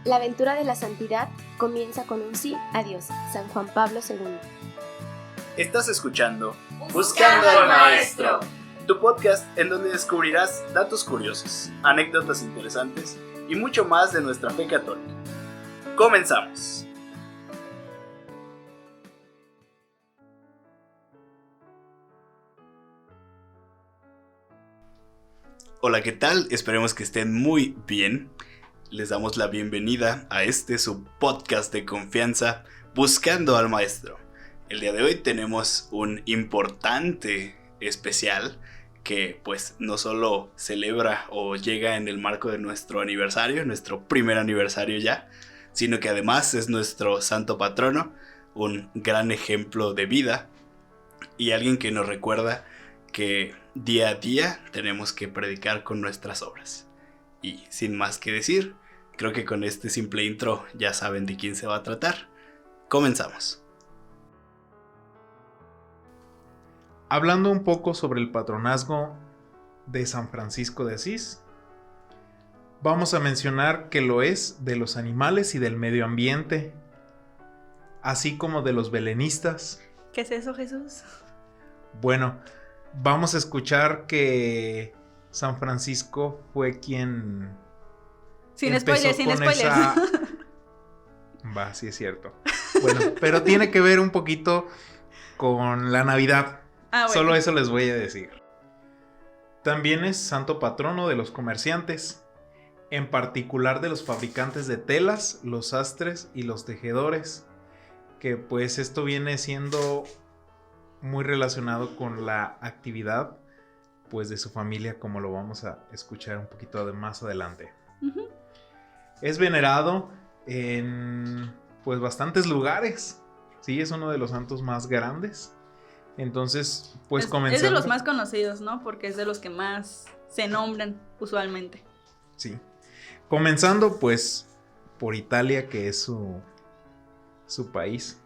La aventura de la santidad comienza con un sí a Dios, San Juan Pablo II. Estás escuchando Buscando al Maestro, tu podcast en donde descubrirás datos curiosos, anécdotas interesantes y mucho más de nuestra fe católica. ¡Comenzamos! Hola, ¿qué tal? Esperemos que estén muy bien. Les damos la bienvenida a su podcast de confianza, Buscando al Maestro. El día de hoy tenemos un importante especial que pues no solo celebra o llega en el marco de nuestro aniversario, nuestro primer aniversario ya, sino que además es nuestro santo patrono, un gran ejemplo de vida y alguien que nos recuerda que día a día tenemos que predicar con nuestras obras. Y sin más que decir, creo que con este simple intro ya saben de quién se va a tratar. Comenzamos. Hablando un poco sobre el patronazgo de San Francisco de Asís, vamos a mencionar que lo es de los animales y del medio ambiente, así como de los belenistas. ¿Qué es eso, Jesús? Bueno, vamos a escuchar que San Francisco fue quien Sin spoilers. Va, sí es cierto. Bueno, pero tiene que ver un poquito con la Navidad. Bueno. Solo eso les voy a decir. También es santo patrono de los comerciantes, en particular de los fabricantes de telas, los sastres y los tejedores, que pues esto viene siendo muy relacionado con la actividad pues de su familia, como lo vamos a escuchar un poquito más adelante. Uh-huh. Es venerado en pues bastantes lugares. Sí, es uno de los santos más grandes. Entonces, pues comenzamos. Es de los más conocidos, ¿no? Porque es de los que más se nombran usualmente. Sí. Comenzando pues por Italia, que es su país.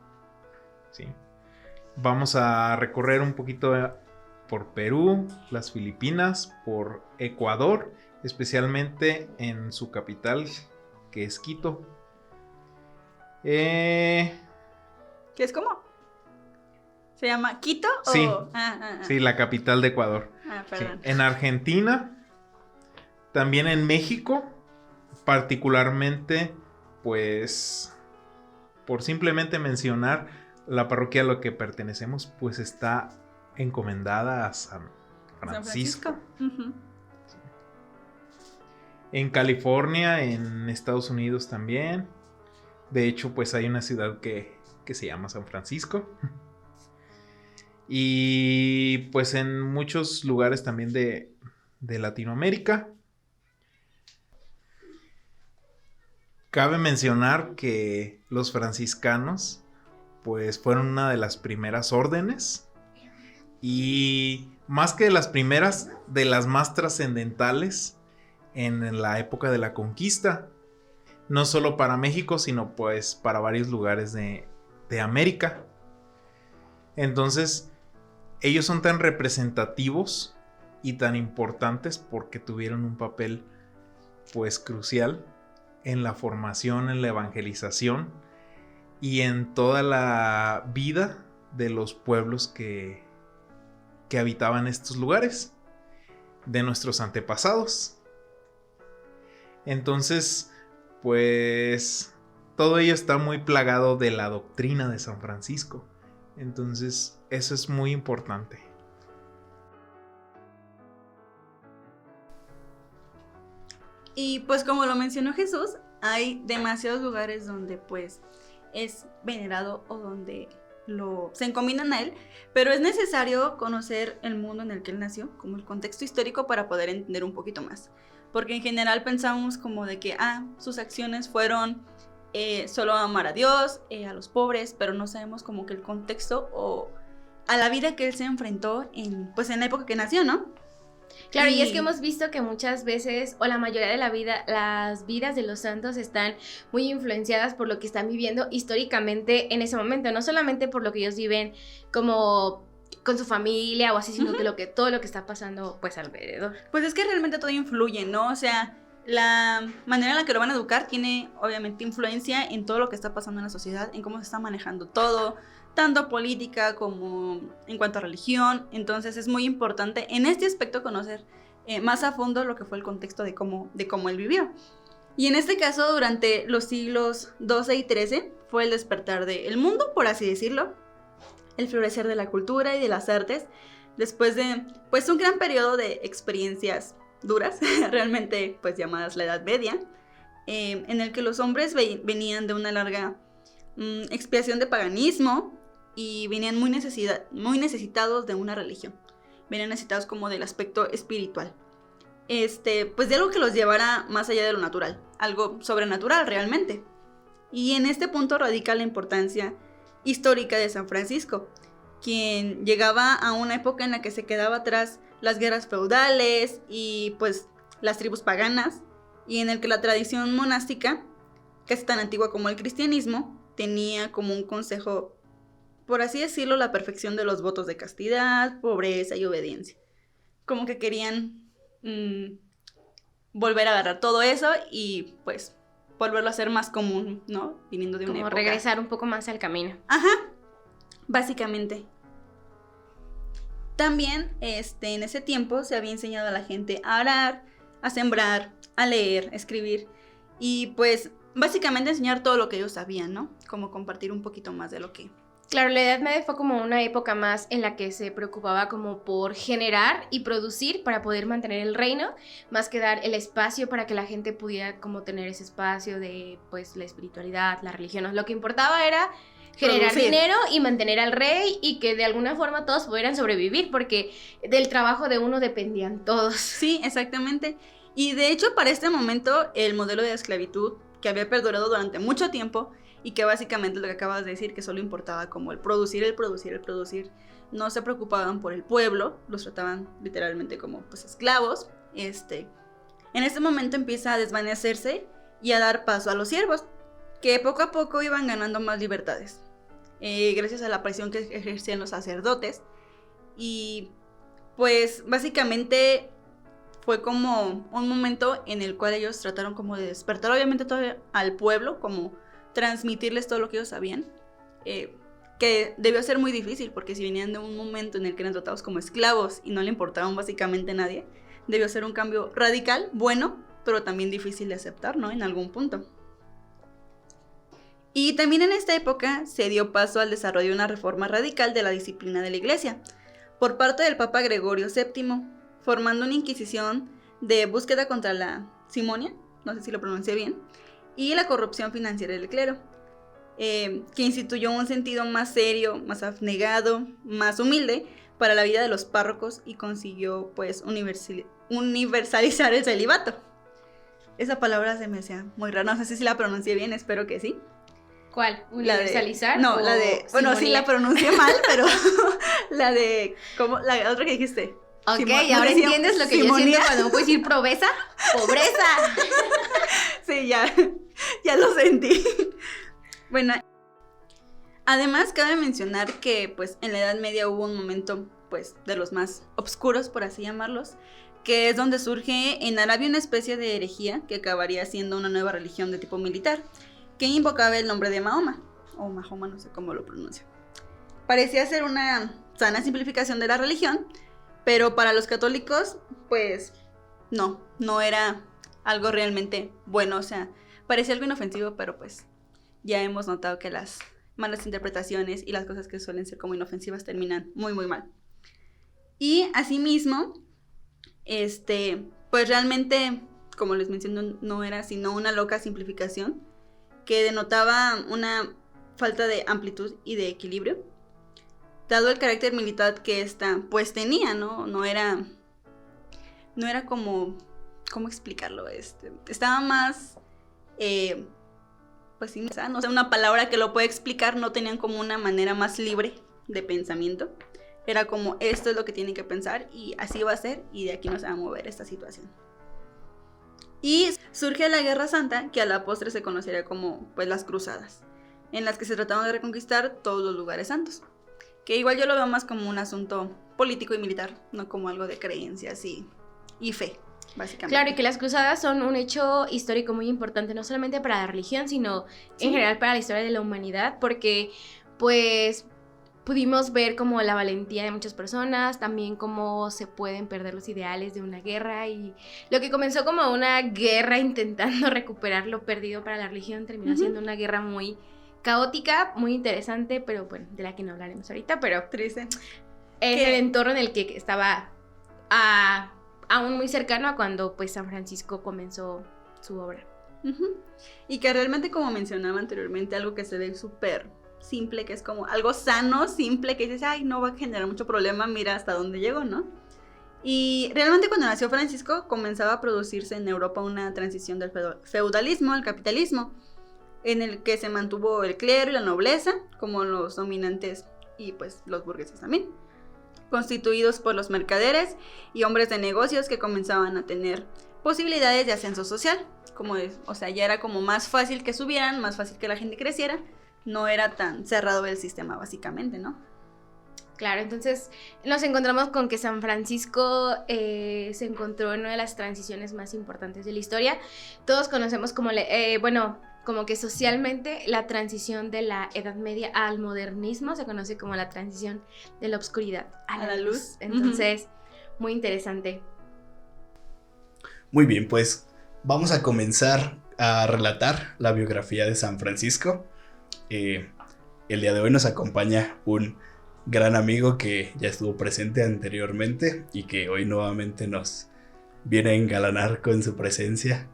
Sí. Vamos a recorrer un poquito por Perú, las Filipinas, por Ecuador, especialmente en su capital, que es Quito. ¿Qué es cómo? ¿Se llama Quito? Sí, o... sí, la capital de Ecuador. Perdón. Sí. En Argentina, también en México, particularmente, pues, por simplemente mencionar la parroquia a la que pertenecemos, pues está encomendada a San Francisco. Uh-huh. Sí. En California, en Estados Unidos también. De hecho, pues hay una ciudad que se llama San Francisco. Y pues en muchos lugares también de Latinoamérica. Cabe mencionar que los franciscanos pues fueron una de las primeras órdenes. Y más que de las primeras, de las más trascendentales en la época de la conquista. No solo para México, sino pues para varios lugares de América. Entonces, ellos son tan representativos y tan importantes porque tuvieron un papel pues crucial en la formación, en la evangelización y en toda la vida de los pueblos que habitaban estos lugares, de nuestros antepasados. Entonces, pues todo ello está muy plagado de la doctrina de San Francisco. Entonces, eso es muy importante. Y pues como lo mencionó Jesús, hay demasiados lugares donde pues es venerado o donde se encomiendan a él, pero es necesario conocer el mundo en el que él nació, como el contexto histórico, para poder entender un poquito más. Porque en general pensamos como de que sus acciones fueron solo amar a Dios, a los pobres, pero no sabemos como que el contexto o a la vida que él se enfrentó en la época que nació, ¿no? Claro, y es que hemos visto que muchas veces, o la mayoría de las vidas de los santos están muy influenciadas por lo que están viviendo históricamente en ese momento, no solamente por lo que ellos viven como con su familia o así, sino que todo lo que está pasando pues alrededor. Pues es que realmente todo influye, ¿no? O sea, la manera en la que lo van a educar tiene obviamente influencia en todo lo que está pasando en la sociedad, en cómo se está manejando todo, tanto política como en cuanto a religión. Entonces es muy importante en este aspecto conocer más a fondo lo que fue el contexto de cómo él vivió. Y en este caso, durante los siglos XII y XIII, fue el despertar del mundo, por así decirlo, el florecer de la cultura y de las artes, después de pues un gran periodo de experiencias duras, realmente pues llamadas la Edad Media, en el que los hombres venían de una larga expiación de paganismo y venían muy necesitados de una religión, venían necesitados como del aspecto espiritual, pues de algo que los llevara más allá de lo natural, algo sobrenatural realmente. Y en este punto radica la importancia histórica de San Francisco, quien llegaba a una época en la que se quedaba atrás las guerras feudales y pues las tribus paganas, y en el que la tradición monástica, que es tan antigua como el cristianismo, tenía como un consejo, por así decirlo, la perfección de los votos de castidad, pobreza y obediencia. Como que querían volver a agarrar todo eso y pues volverlo a hacer más común, ¿no? Viniendo de una como época. regresar un poco más al camino. Ajá, básicamente. También en ese tiempo se había enseñado a la gente a arar, a sembrar, a leer, a escribir y pues básicamente enseñar todo lo que ellos sabían, ¿no? Como compartir un poquito más de lo que... Claro, la Edad Media fue como una época más en la que se preocupaba como por generar y producir para poder mantener el reino, más que dar el espacio para que la gente pudiera como tener ese espacio de pues la espiritualidad, la religión. Lo que importaba era generar dinero y mantener al rey y que de alguna forma todos pudieran sobrevivir, porque del trabajo de uno dependían todos. Sí, exactamente. Y de hecho para este momento el modelo de esclavitud que había perdurado durante mucho tiempo y que básicamente lo que acabas de decir, que solo importaba como el producir, no se preocupaban por el pueblo, los trataban literalmente como pues esclavos, en este momento empieza a desvanecerse y a dar paso a los siervos, que poco a poco iban ganando más libertades, gracias a la presión que ejercían los sacerdotes, y pues básicamente fue como un momento en el cual ellos trataron como de despertar obviamente todo al pueblo, como transmitirles todo lo que ellos sabían, que debió ser muy difícil, porque si venían de un momento en el que eran tratados como esclavos y no le importaban básicamente a nadie, debió ser un cambio radical, bueno, pero también difícil de aceptar, ¿no? En algún punto. Y también en esta época se dio paso al desarrollo de una reforma radical de la disciplina de la Iglesia, por parte del Papa Gregorio VII, formando una inquisición de búsqueda contra la simonia, no sé si lo pronuncié bien, y la corrupción financiera del clero, que instituyó un sentido más serio, más abnegado, más humilde para la vida de los párrocos y consiguió pues universalizar el celibato. Esa palabra se me hacía muy rara, no sé si la pronuncié bien, espero que sí. ¿Cuál? ¿Universalizar? No, la de... Bueno, sí la pronuncié mal, pero la de... ¿Cómo? La otra que dijiste. Ok, ahora entiendes lo que yo siento cuando me puedo decir pobreza. ¡Pobreza! Sí, ya lo sentí. Bueno, además cabe mencionar que pues en la Edad Media hubo un momento pues de los más oscuros, por así llamarlos, que es donde surge en Arabia una especie de herejía que acabaría siendo una nueva religión de tipo militar, que invocaba el nombre de Mahoma, o Mahoma, no sé cómo lo pronuncio. Parecía ser una sana simplificación de la religión, pero para los católicos, pues, no era algo realmente bueno, o sea, parecía algo inofensivo, pero pues, ya hemos notado que las malas interpretaciones y las cosas que suelen ser como inofensivas terminan muy, muy mal. Y asimismo, pues realmente, como les menciono, no era sino una loca simplificación que denotaba una falta de amplitud y de equilibrio, dado el carácter militar que esta pues tenía, no era como, ¿cómo explicarlo? Estaba más, pues sí, no sé, una palabra que lo puede explicar, no tenían como una manera más libre de pensamiento, era como esto es lo que tienen que pensar y así va a ser y de aquí no se va a mover esta situación. Y surge la Guerra Santa, que a la postre se conocería como pues las cruzadas, en las que se trataban de reconquistar todos los lugares santos, que igual yo lo veo más como un asunto político y militar, no como algo de creencias y fe. básicamente. Claro, y que las cruzadas son un hecho histórico muy importante, no solamente para la religión, sino en general para la historia de la humanidad, porque pues pudimos ver como la valentía de muchas personas, también cómo se pueden perder los ideales de una guerra, y lo que comenzó como una guerra intentando recuperar lo perdido para la religión terminó siendo una guerra muy caótica, muy interesante, pero bueno, de la que no hablaremos ahorita, pero Triste. es el entorno en el que estaba aún muy cercano a cuando pues San Francisco comenzó su obra. Y que realmente, como mencionaba anteriormente, algo que se ve súper simple, que es como algo sano, simple, que dices, ay, no va a generar mucho problema, mira hasta dónde llegó, ¿no? Y realmente cuando nació Francisco comenzaba a producirse en Europa una transición del feudalismo al capitalismo, en el que se mantuvo el clero y la nobleza como los dominantes y pues los burgueses también, constituidos por los mercaderes y hombres de negocios que comenzaban a tener posibilidades de ascenso social, o sea, ya era como más fácil que subieran, más fácil que la gente creciera, no era tan cerrado el sistema básicamente, ¿no? Claro, entonces nos encontramos con que San Francisco se encontró en una de las transiciones más importantes de la historia. Todos conocemos como, como que socialmente la transición de la Edad Media al modernismo se conoce como la transición de la oscuridad a la luz. Entonces, muy interesante. Muy bien, pues vamos a comenzar a relatar la biografía de San Francisco. El día de hoy nos acompaña un gran amigo que ya estuvo presente anteriormente y que hoy nuevamente nos viene a engalanar con su presencia.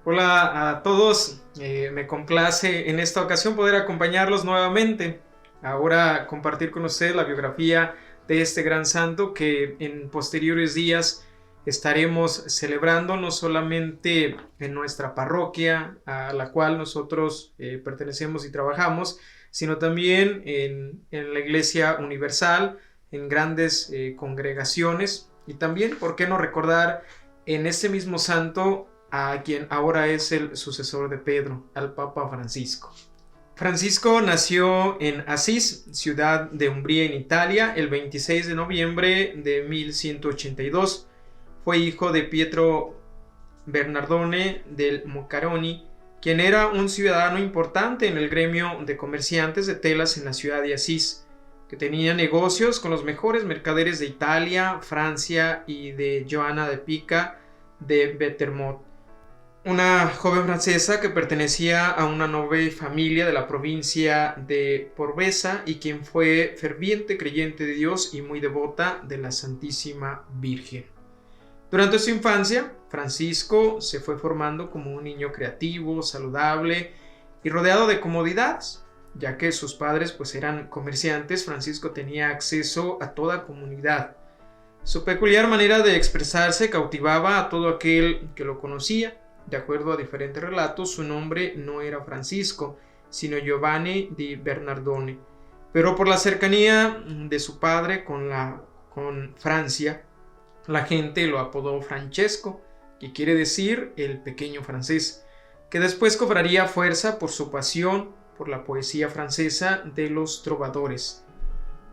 Hola a todos, me complace en esta ocasión poder acompañarlos nuevamente. Ahora compartir con ustedes la biografía de este gran santo que en posteriores días estaremos celebrando no solamente en nuestra parroquia a la cual nosotros pertenecemos y trabajamos, sino también en la Iglesia Universal, en grandes congregaciones, y también, ¿por qué no recordar en este mismo santo a quien ahora es el sucesor de Pedro, al Papa Francisco? Francisco nació en Asís, ciudad de Umbría en Italia, el 26 de noviembre de 1182. Fue hijo de Pietro Bernardone del Mocaroni, quien era un ciudadano importante en el gremio de comerciantes de telas en la ciudad de Asís, que tenía negocios con los mejores mercaderes de Italia, Francia y de Joana de Pica de Betermont, una joven francesa que pertenecía a una noble familia de la provincia de Porvesa y quien fue ferviente creyente de Dios y muy devota de la Santísima Virgen. Durante su infancia, Francisco se fue formando como un niño creativo, saludable y rodeado de comodidades. Ya que sus padres pues eran comerciantes, Francisco tenía acceso a toda comunidad. Su peculiar manera de expresarse cautivaba a todo aquel que lo conocía. De acuerdo a diferentes relatos, su nombre no era Francisco, sino Giovanni di Bernardone. Pero por la cercanía de su padre con Francia, la gente lo apodó Francesco, que quiere decir el pequeño francés, que después cobraría fuerza por su pasión por la poesía francesa de los trovadores.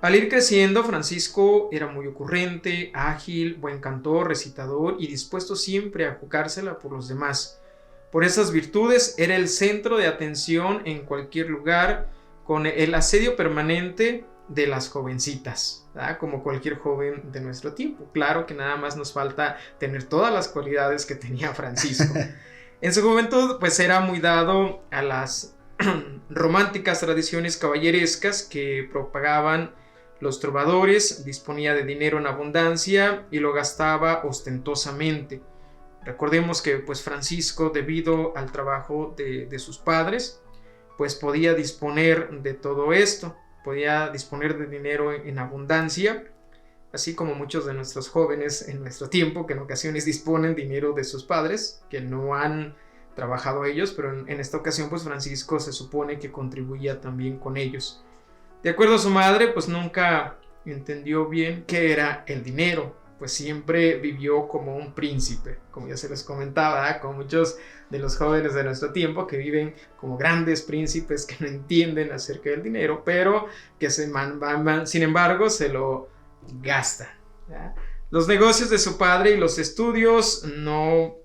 Al ir creciendo, Francisco era muy ocurrente, ágil, buen cantor, recitador y dispuesto siempre a jugársela por los demás. Por esas virtudes era el centro de atención en cualquier lugar, con el asedio permanente de las jovencitas, ¿verdad? Como cualquier joven de nuestro tiempo. Claro que nada más nos falta tener todas las cualidades que tenía Francisco. En su juventud, pues era muy dado a las románticas tradiciones caballerescas que propagaban los trovadores, disponía de dinero en abundancia y lo gastaba ostentosamente. Recordemos que pues Francisco, debido al trabajo de sus padres, pues podía disponer de todo esto, podía disponer de dinero en abundancia, así como muchos de nuestros jóvenes en nuestro tiempo, que en ocasiones disponen dinero de sus padres, que no han trabajado ellos, pero en esta ocasión pues Francisco se supone que contribuía también con ellos. De acuerdo a su madre, pues nunca entendió bien qué era el dinero, pues siempre vivió como un príncipe, como ya se les comentaba, ¿eh? Con muchos de los jóvenes de nuestro tiempo que viven como grandes príncipes que no entienden acerca del dinero, pero que sin embargo se lo gastan, ¿ya? Los negocios de su padre y los estudios no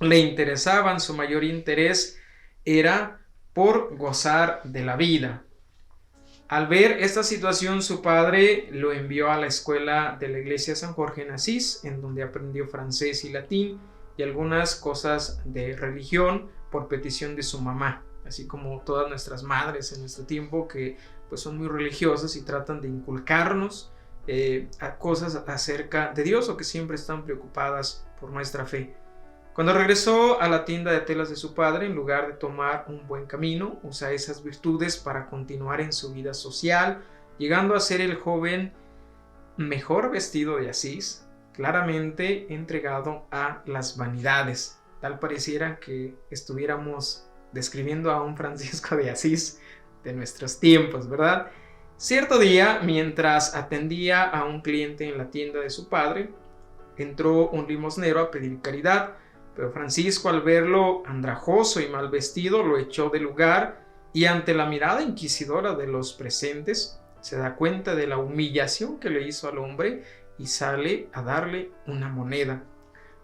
le interesaban. Su mayor interés era por gozar de la vida. Al ver esta situación, su padre lo envió a la escuela de la iglesia de San Jorge en Asís, en donde aprendió francés y latín y algunas cosas de religión por petición de su mamá, así como todas nuestras madres en nuestro tiempo, que pues son muy religiosas y tratan de inculcarnos a cosas acerca de Dios, o que siempre están preocupadas por nuestra fe. Cuando regresó a la tienda de telas de su padre, en lugar de tomar un buen camino, usa esas virtudes para continuar en su vida social, llegando a ser el joven mejor vestido de Asís, claramente entregado a las vanidades. Tal pareciera que estuviéramos describiendo a un Francisco de Asís de nuestros tiempos, ¿verdad? Cierto día, mientras atendía a un cliente en la tienda de su padre, entró un limosnero a pedir caridad, pero Francisco, al verlo andrajoso y mal vestido, lo echó del lugar, y ante la mirada inquisidora de los presentes, se da cuenta de la humillación que le hizo al hombre y sale a darle una moneda.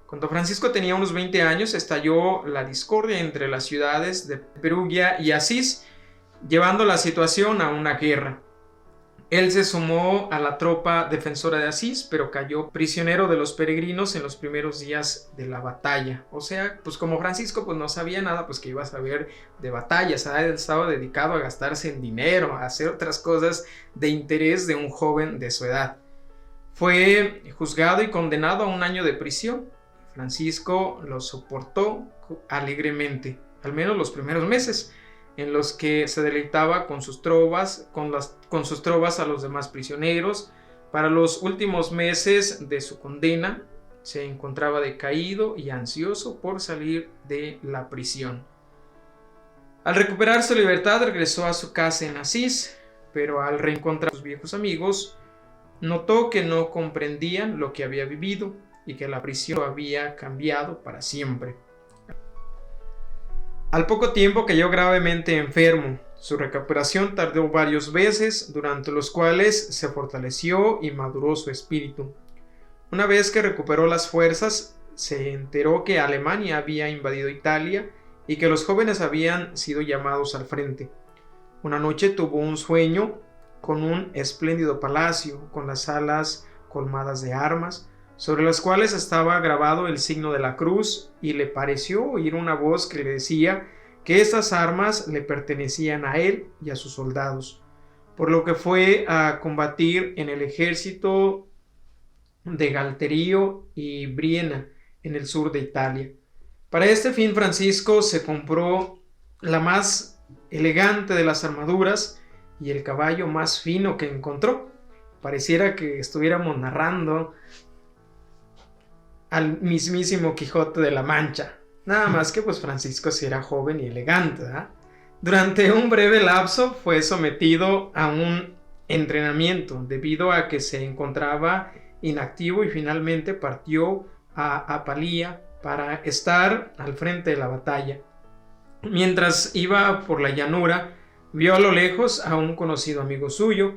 Cuando Francisco tenía unos 20 años, estalló la discordia entre las ciudades de Perugia y Asís, llevando la situación a una guerra. Él se sumó a la tropa defensora de Asís, pero cayó prisionero de los peregrinos en los primeros días de la batalla. O sea, pues como Francisco pues no sabía nada, pues que iba a saber de batallas. Estaba dedicado a gastarse en dinero, a hacer otras cosas de interés de un joven de su edad. Fue juzgado y condenado a 1 año de prisión. Francisco lo soportó alegremente, al menos los primeros meses, en los que se deleitaba con sus trovas, con sus trovas a los demás prisioneros. Para los últimos meses de su condena, se encontraba decaído y ansioso por salir de la prisión. Al recuperar su libertad, regresó a su casa en Asís, pero al reencontrar a sus viejos amigos, notó que no comprendían lo que había vivido y que la prisión lo había cambiado para siempre. Al poco tiempo cayó gravemente enfermo. Su recuperación tardó varios meses, durante los cuales se fortaleció y maduró su espíritu. Una vez que recuperó las fuerzas, se enteró que Alemania había invadido Italia y que los jóvenes habían sido llamados al frente. Una noche tuvo un sueño con un espléndido palacio, con las salas colmadas de armas, sobre las cuales estaba grabado el signo de la cruz, y le pareció oír una voz que le decía que estas armas le pertenecían a él y a sus soldados, por lo que fue a combatir en el ejército de Galterio y Briena, en el sur de Italia. Para este fin, Francisco se compró la más elegante de las armaduras y el caballo más fino que encontró. Pareciera que estuviéramos narrando al mismísimo Quijote de la Mancha. Nada más que pues Francisco sí era joven y elegante, ¿eh? Durante un breve lapso fue sometido a un entrenamiento debido a que se encontraba inactivo, y finalmente partió a Apalia para estar al frente de la batalla. Mientras iba por la llanura, vio a lo lejos a un conocido amigo suyo,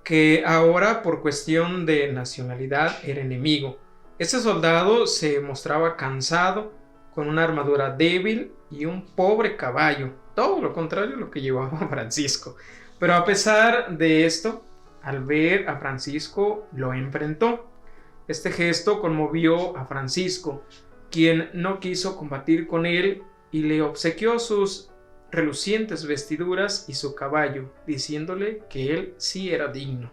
que ahora por cuestión de nacionalidad era enemigo. Este soldado se mostraba cansado, con una armadura débil y un pobre caballo, todo lo contrario a lo que llevaba Francisco. Pero a pesar de esto, al ver a Francisco, lo enfrentó. Este gesto conmovió a Francisco, quien no quiso combatir con él y le obsequió sus relucientes vestiduras y su caballo, diciéndole que él sí era digno.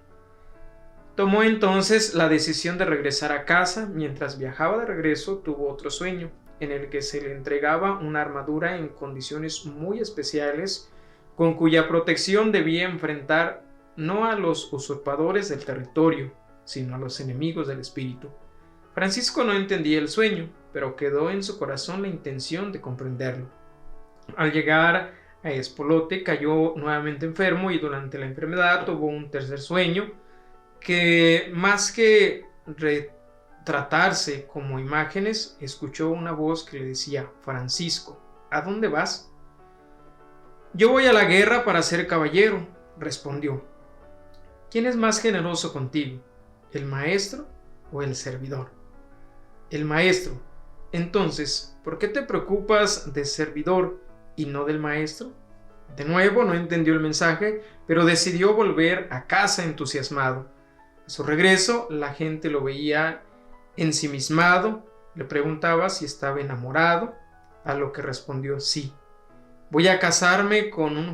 Tomó entonces la decisión de regresar a casa. Mientras viajaba de regreso, tuvo otro sueño, en el que se le entregaba una armadura en condiciones muy especiales, con cuya protección debía enfrentar no a los usurpadores del territorio, sino a los enemigos del espíritu. Francisco no entendía el sueño, pero quedó en su corazón la intención de comprenderlo. Al llegar a Espolote, cayó nuevamente enfermo, y durante la enfermedad tuvo un tercer sueño que, más que retratarse como imágenes, escuchó una voz que le decía: Francisco, ¿a dónde vas? Yo voy a la guerra para ser caballero, respondió. ¿Quién es más generoso contigo, el maestro o el servidor? El maestro: entonces, ¿por qué te preocupas de servidor y no del maestro? De nuevo no entendió el mensaje, pero decidió volver a casa entusiasmado. A su regreso, la gente lo veía ensimismado, le preguntaba si estaba enamorado, a lo que respondió: sí. Voy a casarme con una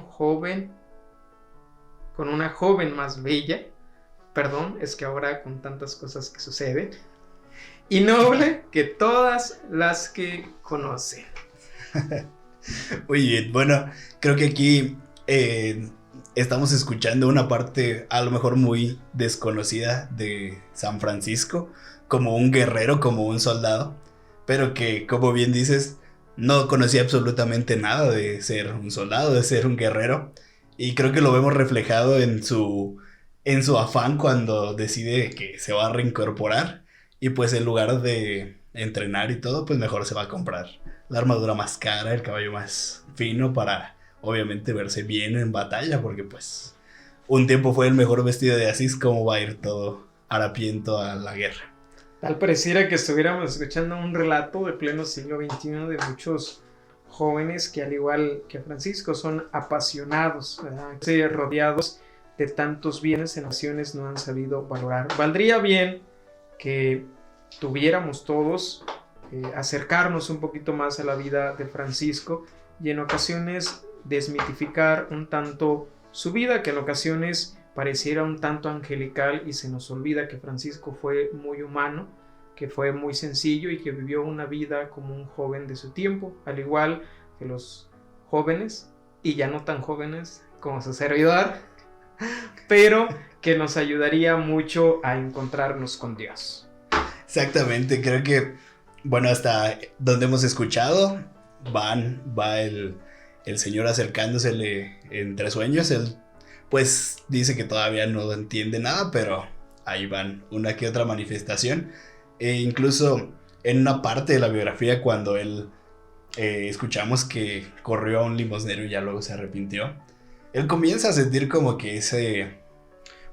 joven más bella. Perdón, es que ahora con tantas cosas que suceden. Y noble que todas las que conocen. Muy bien, bueno, creo que aquí estamos escuchando una parte a lo mejor muy desconocida de San Francisco, como un guerrero, como un soldado, pero que, como bien dices, no conocía absolutamente nada de ser un soldado, de ser un guerrero, y creo que lo vemos reflejado en su afán cuando decide que se va a reincorporar, y pues en lugar de entrenar y todo, pues mejor se va a comprar la armadura más cara, el caballo más fino para obviamente verse bien en batalla, porque pues un tiempo fue el mejor vestido de Asís, como va a ir todo harapiento a la guerra. Tal pareciera que estuviéramos escuchando un relato de pleno siglo XXI de muchos jóvenes que, al igual que Francisco, son apasionados, ¿verdad? Rodeados de tantos bienes en naciones no han sabido valorar. Valdría bien que tuviéramos todos acercarnos un poquito más a la vida de Francisco y en ocasiones desmitificar un tanto su vida, que en ocasiones pareciera un tanto angelical, y se nos olvida que Francisco fue muy humano, que fue muy sencillo y que vivió una vida como un joven de su tiempo, al igual que los jóvenes y ya no tan jóvenes como su servidor, pero que nos ayudaría mucho a encontrarnos con Dios. Exactamente, creo que, bueno, hasta donde hemos escuchado, va el señor acercándosele entre sueños. Él pues dice que todavía no entiende nada, pero ahí van una que otra manifestación. E incluso en una parte de la biografía, cuando él escuchamos que corrió a un limosnero y ya luego se arrepintió, él comienza a sentir como que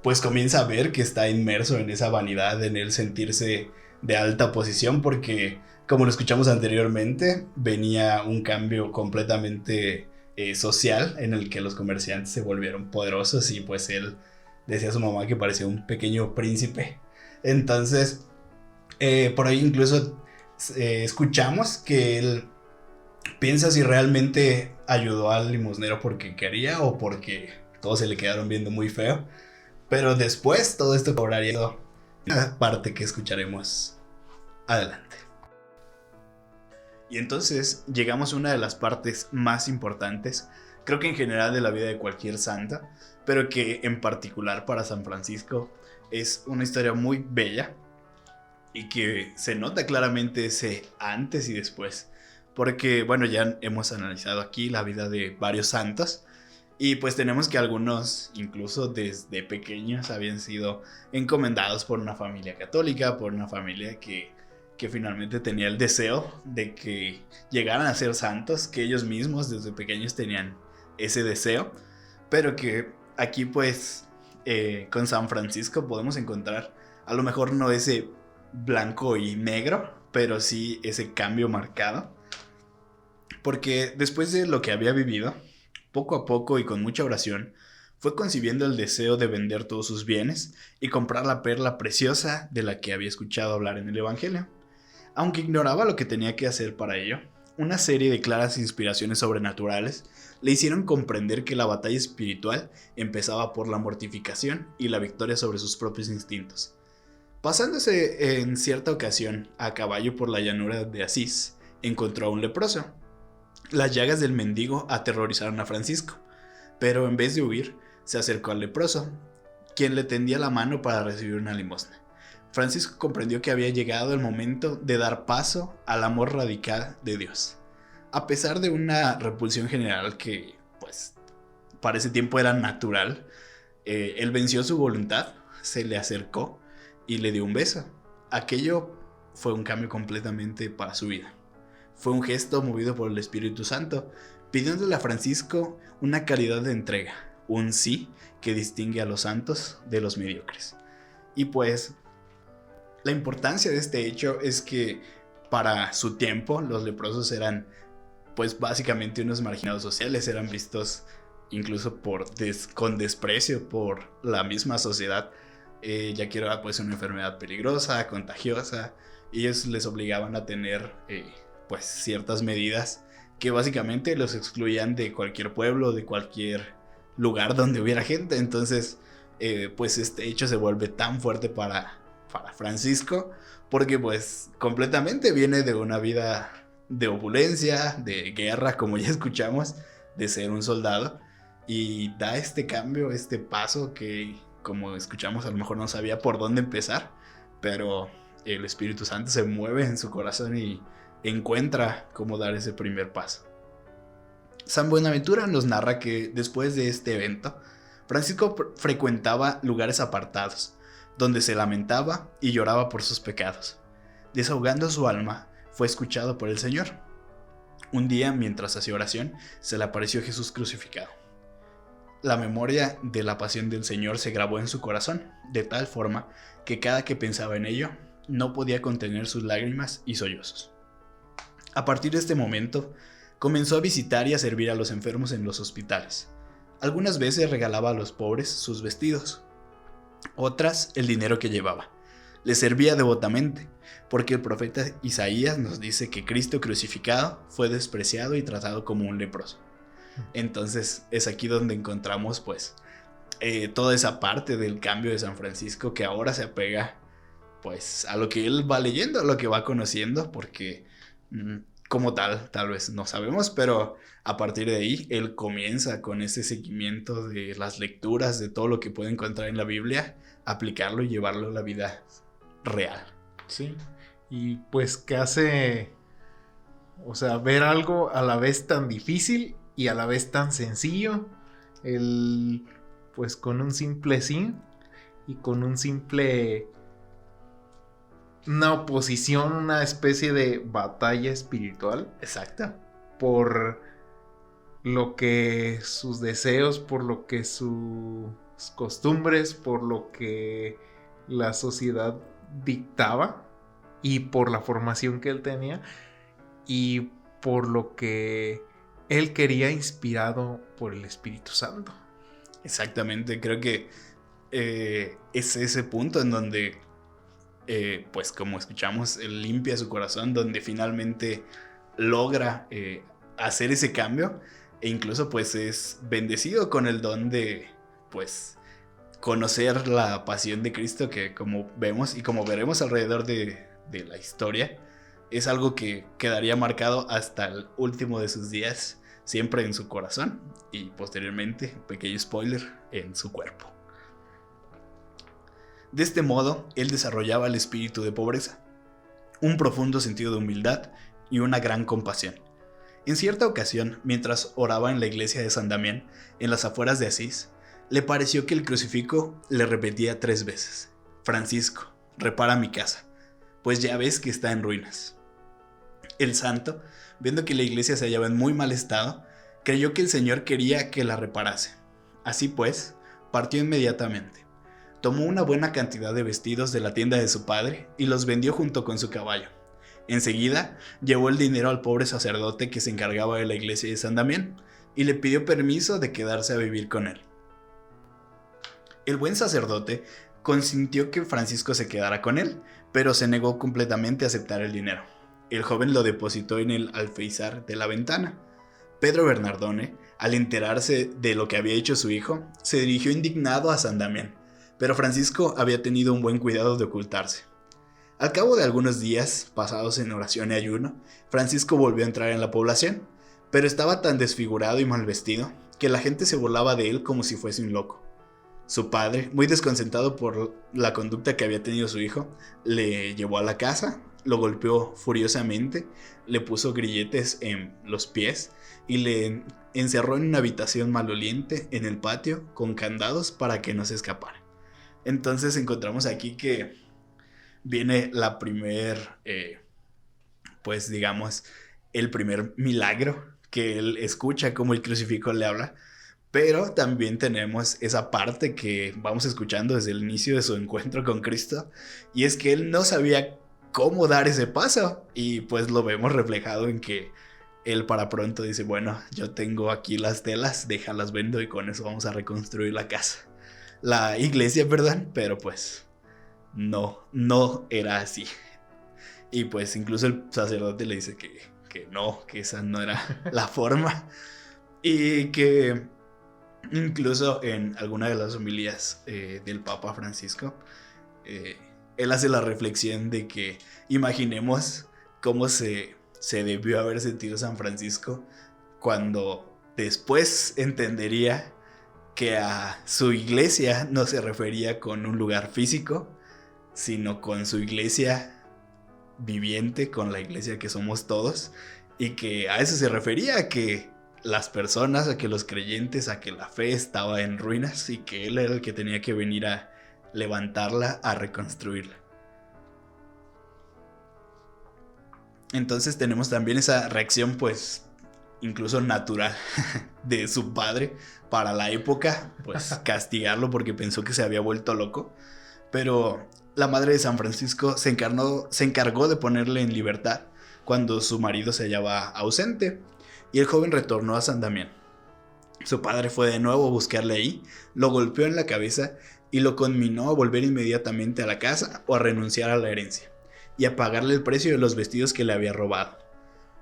pues comienza a ver que está inmerso en esa vanidad, en él sentirse de alta posición, porque como lo escuchamos anteriormente, venía un cambio completamente social, en el que los comerciantes se volvieron poderosos, y pues él decía a su mamá que parecía un pequeño príncipe. Entonces por ahí incluso escuchamos que él piensa si realmente ayudó al limosnero porque quería o porque todos se le quedaron viendo muy feo, pero después todo esto cobraría una parte que escucharemos adelante. Y entonces llegamos a una de las partes más importantes, creo que en general de la vida de cualquier santa, pero que en particular para San Francisco es una historia muy bella y que se nota claramente ese antes y después, porque bueno, ya hemos analizado aquí la vida de varios santos y pues tenemos que algunos incluso desde pequeños habían sido encomendados por una familia católica, por una familia que finalmente tenía el deseo de que llegaran a ser santos, que ellos mismos desde pequeños tenían ese deseo, pero que aquí pues con San Francisco podemos encontrar a lo mejor no ese blanco y negro, pero sí ese cambio marcado, porque después de lo que había vivido, poco a poco y con mucha oración, fue concibiendo el deseo de vender todos sus bienes y comprar la perla preciosa de la que había escuchado hablar en el Evangelio. Aunque ignoraba lo que tenía que hacer para ello, una serie de claras inspiraciones sobrenaturales le hicieron comprender que la batalla espiritual empezaba por la mortificación y la victoria sobre sus propios instintos. Pasándose en cierta ocasión a caballo por la llanura de Asís, encontró a un leproso. Las llagas del mendigo aterrorizaron a Francisco, pero en vez de huir, se acercó al leproso, quien le tendía la mano para recibir una limosna. Francisco comprendió que había llegado el momento de dar paso al amor radical de Dios. A pesar de una repulsión general que, pues, para ese tiempo era natural, él venció su voluntad, se le acercó y le dio un beso. Aquello fue un cambio completamente para su vida. Fue un gesto movido por el Espíritu Santo, pidiéndole a Francisco una caridad de entrega, un sí que distingue a los santos de los mediocres. Y pues La importancia de este hecho es que para su tiempo los leprosos eran pues básicamente unos marginados sociales, eran vistos incluso con desprecio por la misma sociedad, ya que era pues una enfermedad peligrosa, contagiosa, y ellos les obligaban a tener pues ciertas medidas que básicamente los excluían de cualquier pueblo, de cualquier lugar donde hubiera gente. Entonces pues este hecho se vuelve tan fuerte para Francisco, porque pues completamente viene de una vida de opulencia, de guerra, como ya escuchamos, de ser un soldado, y da este cambio, este paso que, como escuchamos, a lo mejor no sabía por dónde empezar, pero el Espíritu Santo se mueve en su corazón y encuentra cómo dar ese primer paso. San Buenaventura nos narra que después de este evento, Francisco frecuentaba lugares apartados, donde se lamentaba y lloraba por sus pecados. Desahogando su alma, fue escuchado por el Señor. Un día, mientras hacía oración, se le apareció Jesús crucificado. La memoria de la pasión del Señor se grabó en su corazón, de tal forma que cada que pensaba en ello, no podía contener sus lágrimas y sollozos. A partir de este momento, comenzó a visitar y a servir a los enfermos en los hospitales. Algunas veces regalaba a los pobres sus vestidos, otras el dinero que llevaba. Le servía devotamente, porque el profeta Isaías nos dice que Cristo crucificado fue despreciado y tratado como un leproso. Entonces es aquí donde encontramos pues toda esa parte del cambio de San Francisco, que ahora se apega pues a lo que él va leyendo, a lo que va conociendo, porque como tal vez no sabemos, pero a partir de ahí él comienza con ese seguimiento de las lecturas, de todo lo que puede encontrar en la Biblia, aplicarlo y llevarlo a la vida real. Sí, y pues que hace, o sea, ver algo a la vez tan difícil y a la vez tan sencillo, pues con un simple sí y con un simple, una oposición, una especie de batalla espiritual. Exacto. Por lo que sus deseos, por lo que sus costumbres, por lo que la sociedad dictaba y por la formación que él tenía y por lo que él quería, inspirado por el Espíritu Santo. Exactamente, creo que es ese punto en donde pues como escuchamos, él limpia su corazón, donde finalmente logra hacer ese cambio, e incluso pues es bendecido con el don de pues conocer la pasión de Cristo, que como vemos y como veremos alrededor de la historia, es algo que quedaría marcado hasta el último de sus días, siempre en su corazón y posteriormente, pequeño spoiler, en su cuerpo. De este modo, él desarrollaba el espíritu de pobreza, un profundo sentido de humildad y una gran compasión. En cierta ocasión, mientras oraba en la iglesia de San Damián, en las afueras de Asís, le pareció que el crucifijo le repetía 3 veces: Francisco, repara mi casa, pues ya ves que está en ruinas. El santo, viendo que la iglesia se hallaba en muy mal estado, creyó que el Señor quería que la reparase. Así pues, partió inmediatamente. Tomó una buena cantidad de vestidos de la tienda de su padre y los vendió junto con su caballo. Enseguida, llevó el dinero al pobre sacerdote que se encargaba de la iglesia de San Damián y le pidió permiso de quedarse a vivir con él. El buen sacerdote consintió que Francisco se quedara con él, pero se negó completamente a aceptar el dinero. El joven lo depositó en el alféizar de la ventana. Pedro Bernardone, al enterarse de lo que había hecho su hijo, se dirigió indignado a San Damián, pero Francisco había tenido un buen cuidado de ocultarse. Al cabo de algunos días, pasados en oración y ayuno, Francisco volvió a entrar en la población, pero estaba tan desfigurado y mal vestido que la gente se burlaba de él como si fuese un loco. Su padre, muy desconcertado por la conducta que había tenido su hijo, le llevó a la casa, lo golpeó furiosamente, le puso grilletes en los pies y le encerró en una habitación maloliente en el patio con candados para que no se escapara. Entonces encontramos aquí que viene la pues digamos, el primer milagro que él escucha como el crucifijo le habla, Pero también tenemos esa parte que vamos escuchando desde el inicio de su encuentro con Cristo, y es que él no sabía cómo dar ese paso, y pues lo vemos reflejado en que él para pronto dice, bueno, yo tengo aquí las telas, déjalas vendo y con eso vamos a reconstruir la iglesia, perdón, pero pues no era así. Y pues incluso el sacerdote le dice que no, que esa no era la forma, y que incluso en alguna de las homilías del Papa Francisco, él hace la reflexión de que imaginemos cómo se debió haber sentido San Francisco cuando después entendería que a su iglesia no se refería con un lugar físico, sino con su iglesia viviente, con la iglesia que somos todos, y que a eso se refería, a que las personas, a que los creyentes, a que la fe estaba en ruinas y que él era el que tenía que venir a levantarla, a reconstruirla. Entonces tenemos también esa reacción, pues incluso natural de su padre para la época, pues castigarlo porque pensó que se había vuelto loco. Pero la madre de San Francisco se encargó de ponerle en libertad cuando su marido se hallaba ausente, y el joven retornó a San Damián. Su padre fue de nuevo a buscarle ahí, lo golpeó en la cabeza y lo conminó a volver inmediatamente a la casa o a renunciar a la herencia y a pagarle el precio de los vestidos que le había robado.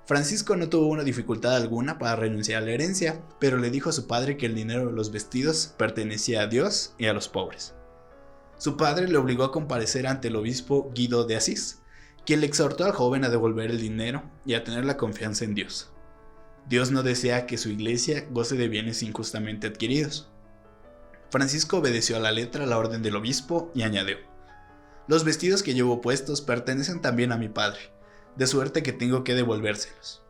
Francisco no tuvo una dificultad alguna para renunciar a la herencia, pero le dijo a su padre que el dinero de los vestidos pertenecía a Dios y a los pobres. Su padre le obligó a comparecer ante el obispo Guido de Asís, quien le exhortó al joven a devolver el dinero y a tener la confianza en Dios. Dios no desea que su iglesia goce de bienes injustamente adquiridos. Francisco obedeció a la letra la orden del obispo y añadió: los vestidos que llevo puestos pertenecen también a mi padre, de suerte que tengo que devolvérselos.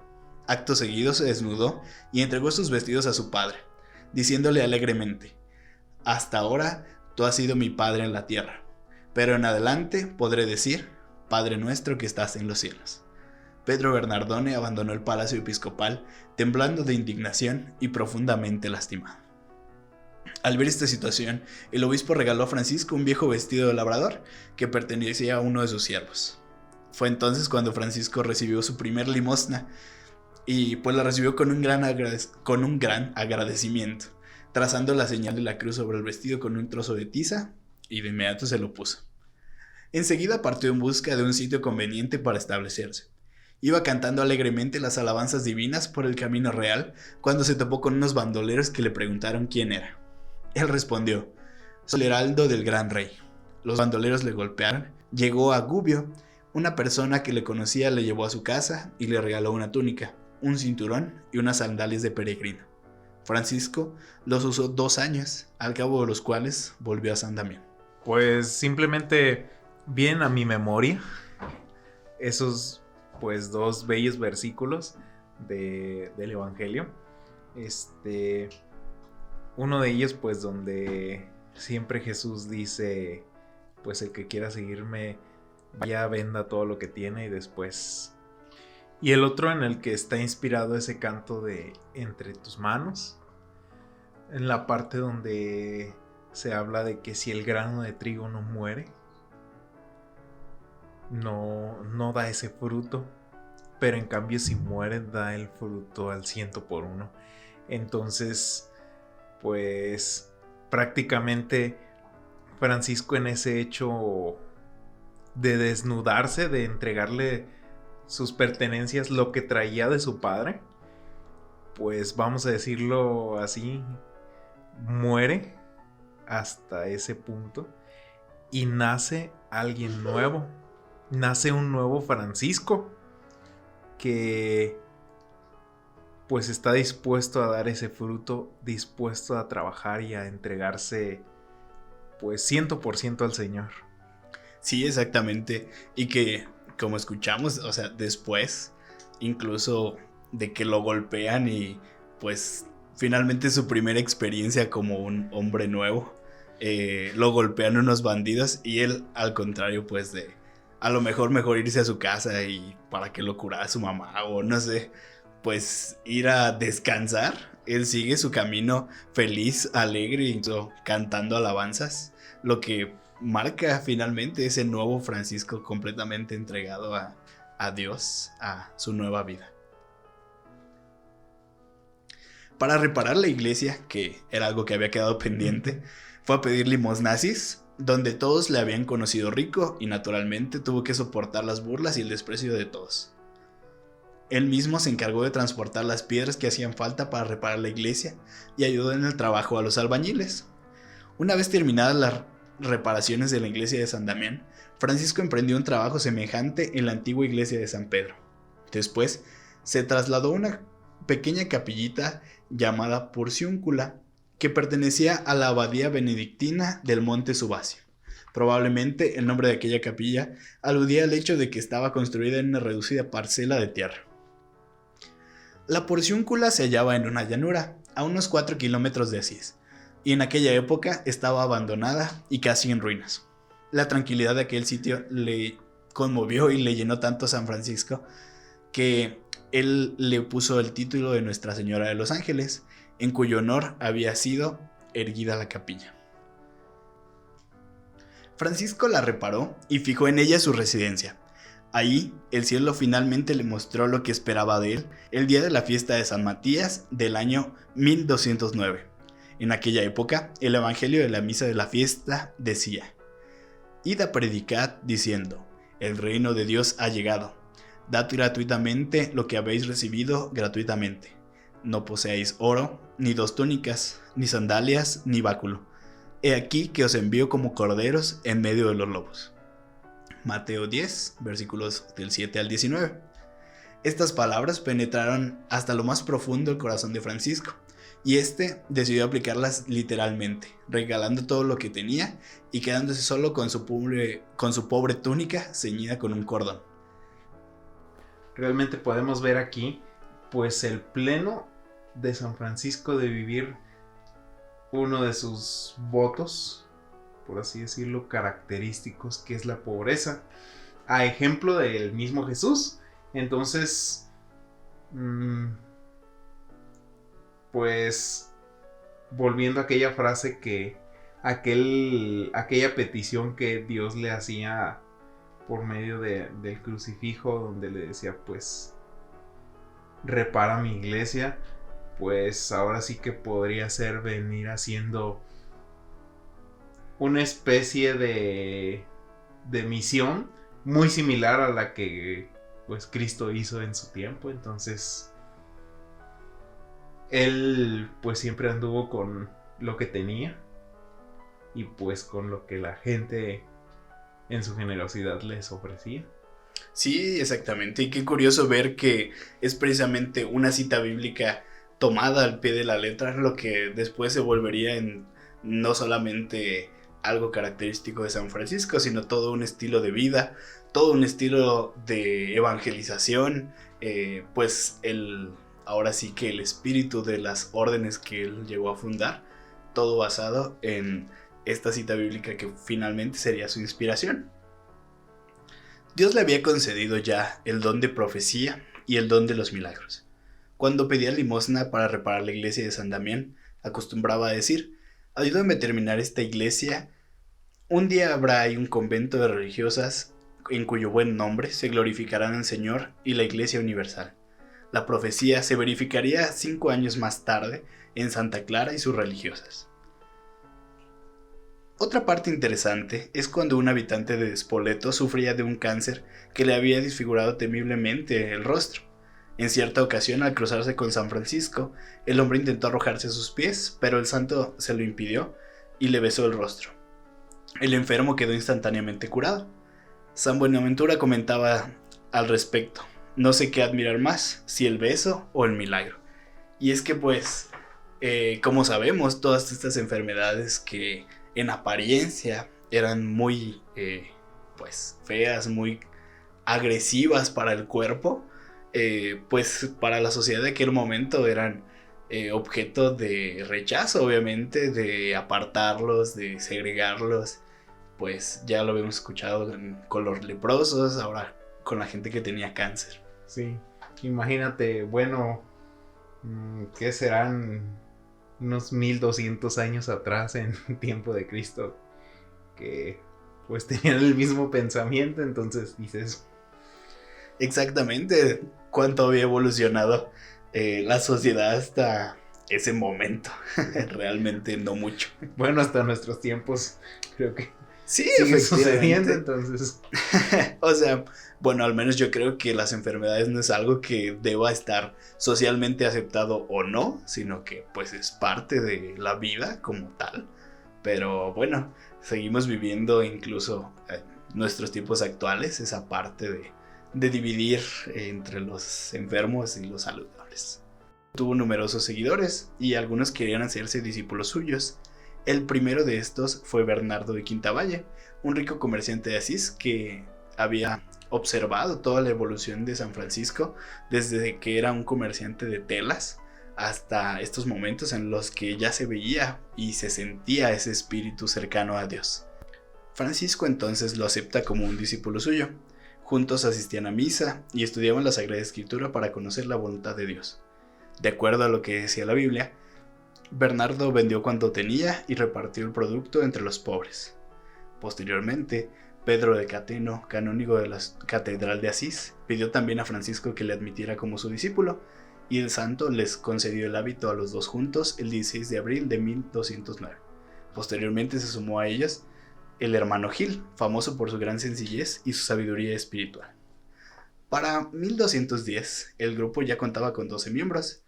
Acto seguido se desnudó y entregó sus vestidos a su padre, diciéndole alegremente: hasta ahora tú has sido mi padre en la tierra, pero en adelante podré decir: Padre nuestro que estás en los cielos. Pedro Bernardone abandonó el palacio episcopal temblando de indignación y profundamente lastimado. Al ver esta situación, el obispo regaló a Francisco un viejo vestido de labrador que pertenecía a uno de sus siervos. Fue entonces cuando Francisco recibió su primer limosna, y pues la recibió con un gran agradecimiento, trazando la señal de la cruz sobre el vestido con un trozo de tiza, y de inmediato se lo puso. Enseguida partió en busca de un sitio conveniente para establecerse. Iba cantando alegremente las alabanzas divinas por el camino real cuando se topó con unos bandoleros que le preguntaron quién era. Él respondió: soy el heraldo del gran rey. Los bandoleros le golpearon. Llegó a Gubbio. Una persona que le conocía le llevó a su casa y le regaló una túnica, un cinturón y unas sandalias de peregrino. Francisco los usó 2 años, al cabo de los cuales volvió a San Damián. Pues simplemente vienen a mi memoria esos pues 2 bellos versículos del Evangelio. Uno de ellos pues donde siempre Jesús dice, pues el que quiera seguirme vaya, venda todo lo que tiene y después... Y el otro en el que está inspirado ese canto de Entre tus manos, en la parte donde se habla de que si el grano de trigo no muere, no da ese fruto, pero en cambio si muere da el fruto al 100%. Entonces, pues prácticamente Francisco en ese hecho de desnudarse, de entregarle sus pertenencias, lo que traía de su padre, pues vamos a decirlo así, muere hasta ese punto y nace alguien nuevo. Nace un nuevo Francisco que pues está dispuesto a dar ese fruto, dispuesto a trabajar y a entregarse pues 100% al Señor. Sí, exactamente. Y que, como escuchamos, o sea, después, incluso de que lo golpean y pues finalmente su primera experiencia como un hombre nuevo, lo golpean unos bandidos y él, al contrario, pues de a lo mejor irse a su casa y para que lo curara su mamá o no sé, pues ir a descansar. Él sigue su camino feliz, alegre y cantando alabanzas, lo que marca finalmente ese nuevo Francisco completamente entregado a Dios, a su nueva vida. Para reparar la iglesia, que era algo que había quedado pendiente, fue a pedir limosnasis, donde todos le habían conocido rico y naturalmente tuvo que soportar las burlas y el desprecio de todos. Él mismo se encargó de transportar las piedras que hacían falta para reparar la iglesia y ayudó en el trabajo a los albañiles. Una vez terminadas las reparaciones de la iglesia de San Damián, Francisco emprendió un trabajo semejante en la antigua iglesia de San Pedro. Después se trasladó a una pequeña capillita llamada Porciúncula, que pertenecía a la abadía benedictina del Monte Subasio. Probablemente el nombre de aquella capilla aludía al hecho de que estaba construida en una reducida parcela de tierra. La Porciúncula se hallaba en una llanura, a unos 4 kilómetros de Asís, y en aquella época estaba abandonada y casi en ruinas. La tranquilidad de aquel sitio le conmovió y le llenó tanto a San Francisco que él le puso el título de Nuestra Señora de los Ángeles, en cuyo honor había sido erguida la capilla. Francisco la reparó y fijó en ella su residencia. Ahí, el cielo finalmente le mostró lo que esperaba de él el día de la fiesta de San Matías del año 1209. En aquella época, el evangelio de la misa de la fiesta decía: Id a predicad diciendo, el reino de Dios ha llegado. Dad gratuitamente lo que habéis recibido gratuitamente. No poseáis oro, ni 2 túnicas, ni sandalias, ni báculo. He aquí que os envío como corderos en medio de los lobos. Mateo 10, versículos del 7 al 19. Estas palabras penetraron hasta lo más profundo del corazón de Francisco, y este decidió aplicarlas literalmente, regalando todo lo que tenía y quedándose solo con su pobre túnica ceñida con un cordón. Realmente podemos ver aquí pues el pleno de San Francisco de vivir uno de sus votos, por así decirlo, característicos, que es la pobreza, a ejemplo del mismo Jesús. Entonces, pues volviendo a aquella frase aquella petición que Dios le hacía por medio del crucifijo, donde le decía pues repara mi iglesia, pues ahora sí que podría ser venir haciendo una especie de misión muy similar a la que pues Cristo hizo en su tiempo. Entonces él pues siempre anduvo con lo que tenía y pues con lo que la gente en su generosidad les ofrecía. Sí, exactamente. Y qué curioso ver que es precisamente una cita bíblica tomada al pie de la letra lo que después se volvería en no solamente algo característico de San Francisco, sino todo un estilo de vida, todo un estilo de evangelización, pues ahora sí que el espíritu de las órdenes que él llegó a fundar, todo basado en esta cita bíblica que finalmente sería su inspiración. Dios le había concedido ya el don de profecía y el don de los milagros. Cuando pedía limosna para reparar la iglesia de San Damián, acostumbraba a decir: ayúdame a terminar esta iglesia. Un día habrá ahí un convento de religiosas en cuyo buen nombre se glorificarán el Señor y la Iglesia Universal. La profecía se verificaría 5 años más tarde en Santa Clara y sus religiosas. Otra parte interesante es cuando un habitante de Spoleto sufría de un cáncer que le había desfigurado temiblemente el rostro. En cierta ocasión, al cruzarse con San Francisco, el hombre intentó arrojarse a sus pies, pero el santo se lo impidió y le besó el rostro. El enfermo quedó instantáneamente curado. San Buenaventura comentaba al respecto: no sé qué admirar más, si el beso o el milagro. Y es que pues, como sabemos, todas estas enfermedades que en apariencia eran muy pues feas, muy agresivas para el cuerpo, pues para la sociedad de aquel momento eran objeto de rechazo, obviamente, de apartarlos, de segregarlos. Pues ya lo habíamos escuchado con los leprosos, ahora con la gente que tenía cáncer. Sí, imagínate, bueno, ¿qué serán? Unos 1200 años atrás, en tiempo de Cristo, que pues tenían el mismo pensamiento, entonces dices... Exactamente, cuánto había evolucionado la sociedad hasta ese momento. Realmente no mucho. Bueno, hasta nuestros tiempos creo que Sí, sigue sucediendo, efectivamente. entonces... O sea, bueno, al menos yo creo que las enfermedades no es algo que deba estar socialmente aceptado o no, sino que pues es parte de la vida como tal. Pero bueno, seguimos viviendo incluso en nuestros tiempos actuales esa parte de dividir entre los enfermos y los saludables. Tuvo numerosos seguidores y algunos querían hacerse discípulos suyos. El primero de estos fue Bernardo de Quintavalle, un rico comerciante de Asís que había observado toda la evolución de San Francisco desde que era un comerciante de telas hasta estos momentos en los que ya se veía y se sentía ese espíritu cercano a Dios. Francisco entonces lo acepta como un discípulo suyo. Juntos asistían a misa y estudiaban la Sagrada Escritura para conocer la voluntad de Dios. De acuerdo a lo que decía la Biblia, Bernardo vendió cuanto tenía y repartió el producto entre los pobres. Posteriormente, Pedro de Cateno, canónigo de la Catedral de Asís, pidió también a Francisco que le admitiera como su discípulo, y el santo les concedió el hábito a los dos juntos el 16 de abril de 1209. Posteriormente se sumó a ellos el hermano Gil, famoso por su gran sencillez y su sabiduría espiritual. Para 1210, el grupo ya contaba con 12 miembros,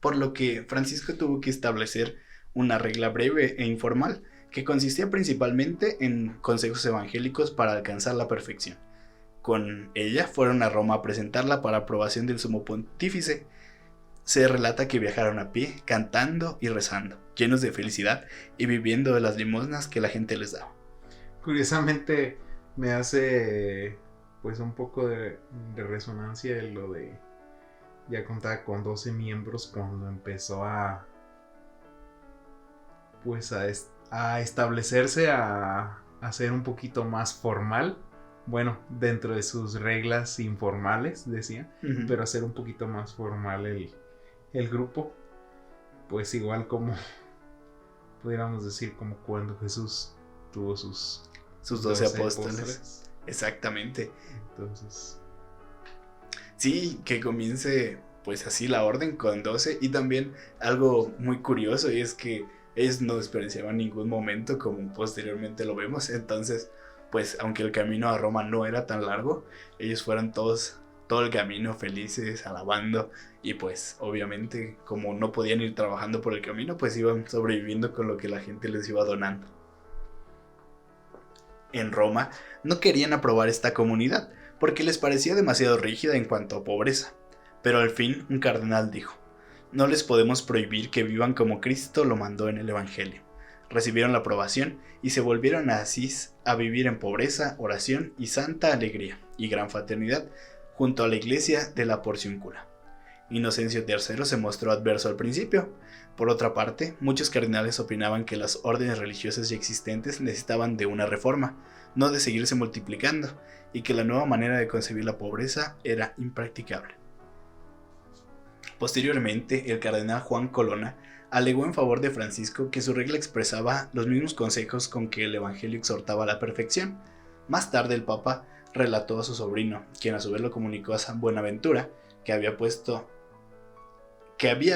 por lo que Francisco tuvo que establecer una regla breve e informal, que consistía principalmente en consejos evangélicos para alcanzar la perfección. Con ella fueron a Roma a presentarla para aprobación del sumo pontífice. Se relata que viajaron a pie, cantando y rezando, llenos de felicidad y viviendo de las limosnas que la gente les daba. Curiosamente me hace pues un poco de resonancia en lo de ya contaba con 12 miembros cuando empezó a pues a establecerse, a ser un poquito más formal, bueno, dentro de sus reglas informales decía, pero hacer un poquito más formal el grupo, pues igual como pudiéramos decir como cuando Jesús tuvo sus 12 apóstoles. Exactamente. Entonces, sí, que comience pues así la orden con 12. Y también algo muy curioso y es que ellos no desperdiciaban ningún momento, como posteriormente lo vemos. Entonces, pues aunque el camino a Roma no era tan largo, ellos fueron todo el camino felices, alabando. Y pues obviamente como no podían ir trabajando por el camino, pues iban sobreviviendo con lo que la gente les iba donando. En Roma no querían aprobar esta comunidad porque les parecía demasiado rígida en cuanto a pobreza, pero al fin un cardenal dijo: no les podemos prohibir que vivan como Cristo lo mandó en el Evangelio. Recibieron la aprobación y se volvieron a Asís a vivir en pobreza, oración y santa alegría y gran fraternidad junto a la iglesia de la Porciúncula. Inocencio III se mostró adverso al principio. Por otra parte, muchos cardenales opinaban que las órdenes religiosas ya existentes necesitaban de una reforma, no de seguirse multiplicando, y que la nueva manera de concebir la pobreza era impracticable. Posteriormente, el cardenal Juan Colonna alegó en favor de Francisco que su regla expresaba los mismos consejos con que el Evangelio exhortaba a la perfección. Más tarde el Papa relató a su sobrino, quien a su vez lo comunicó a San Buenaventura, que había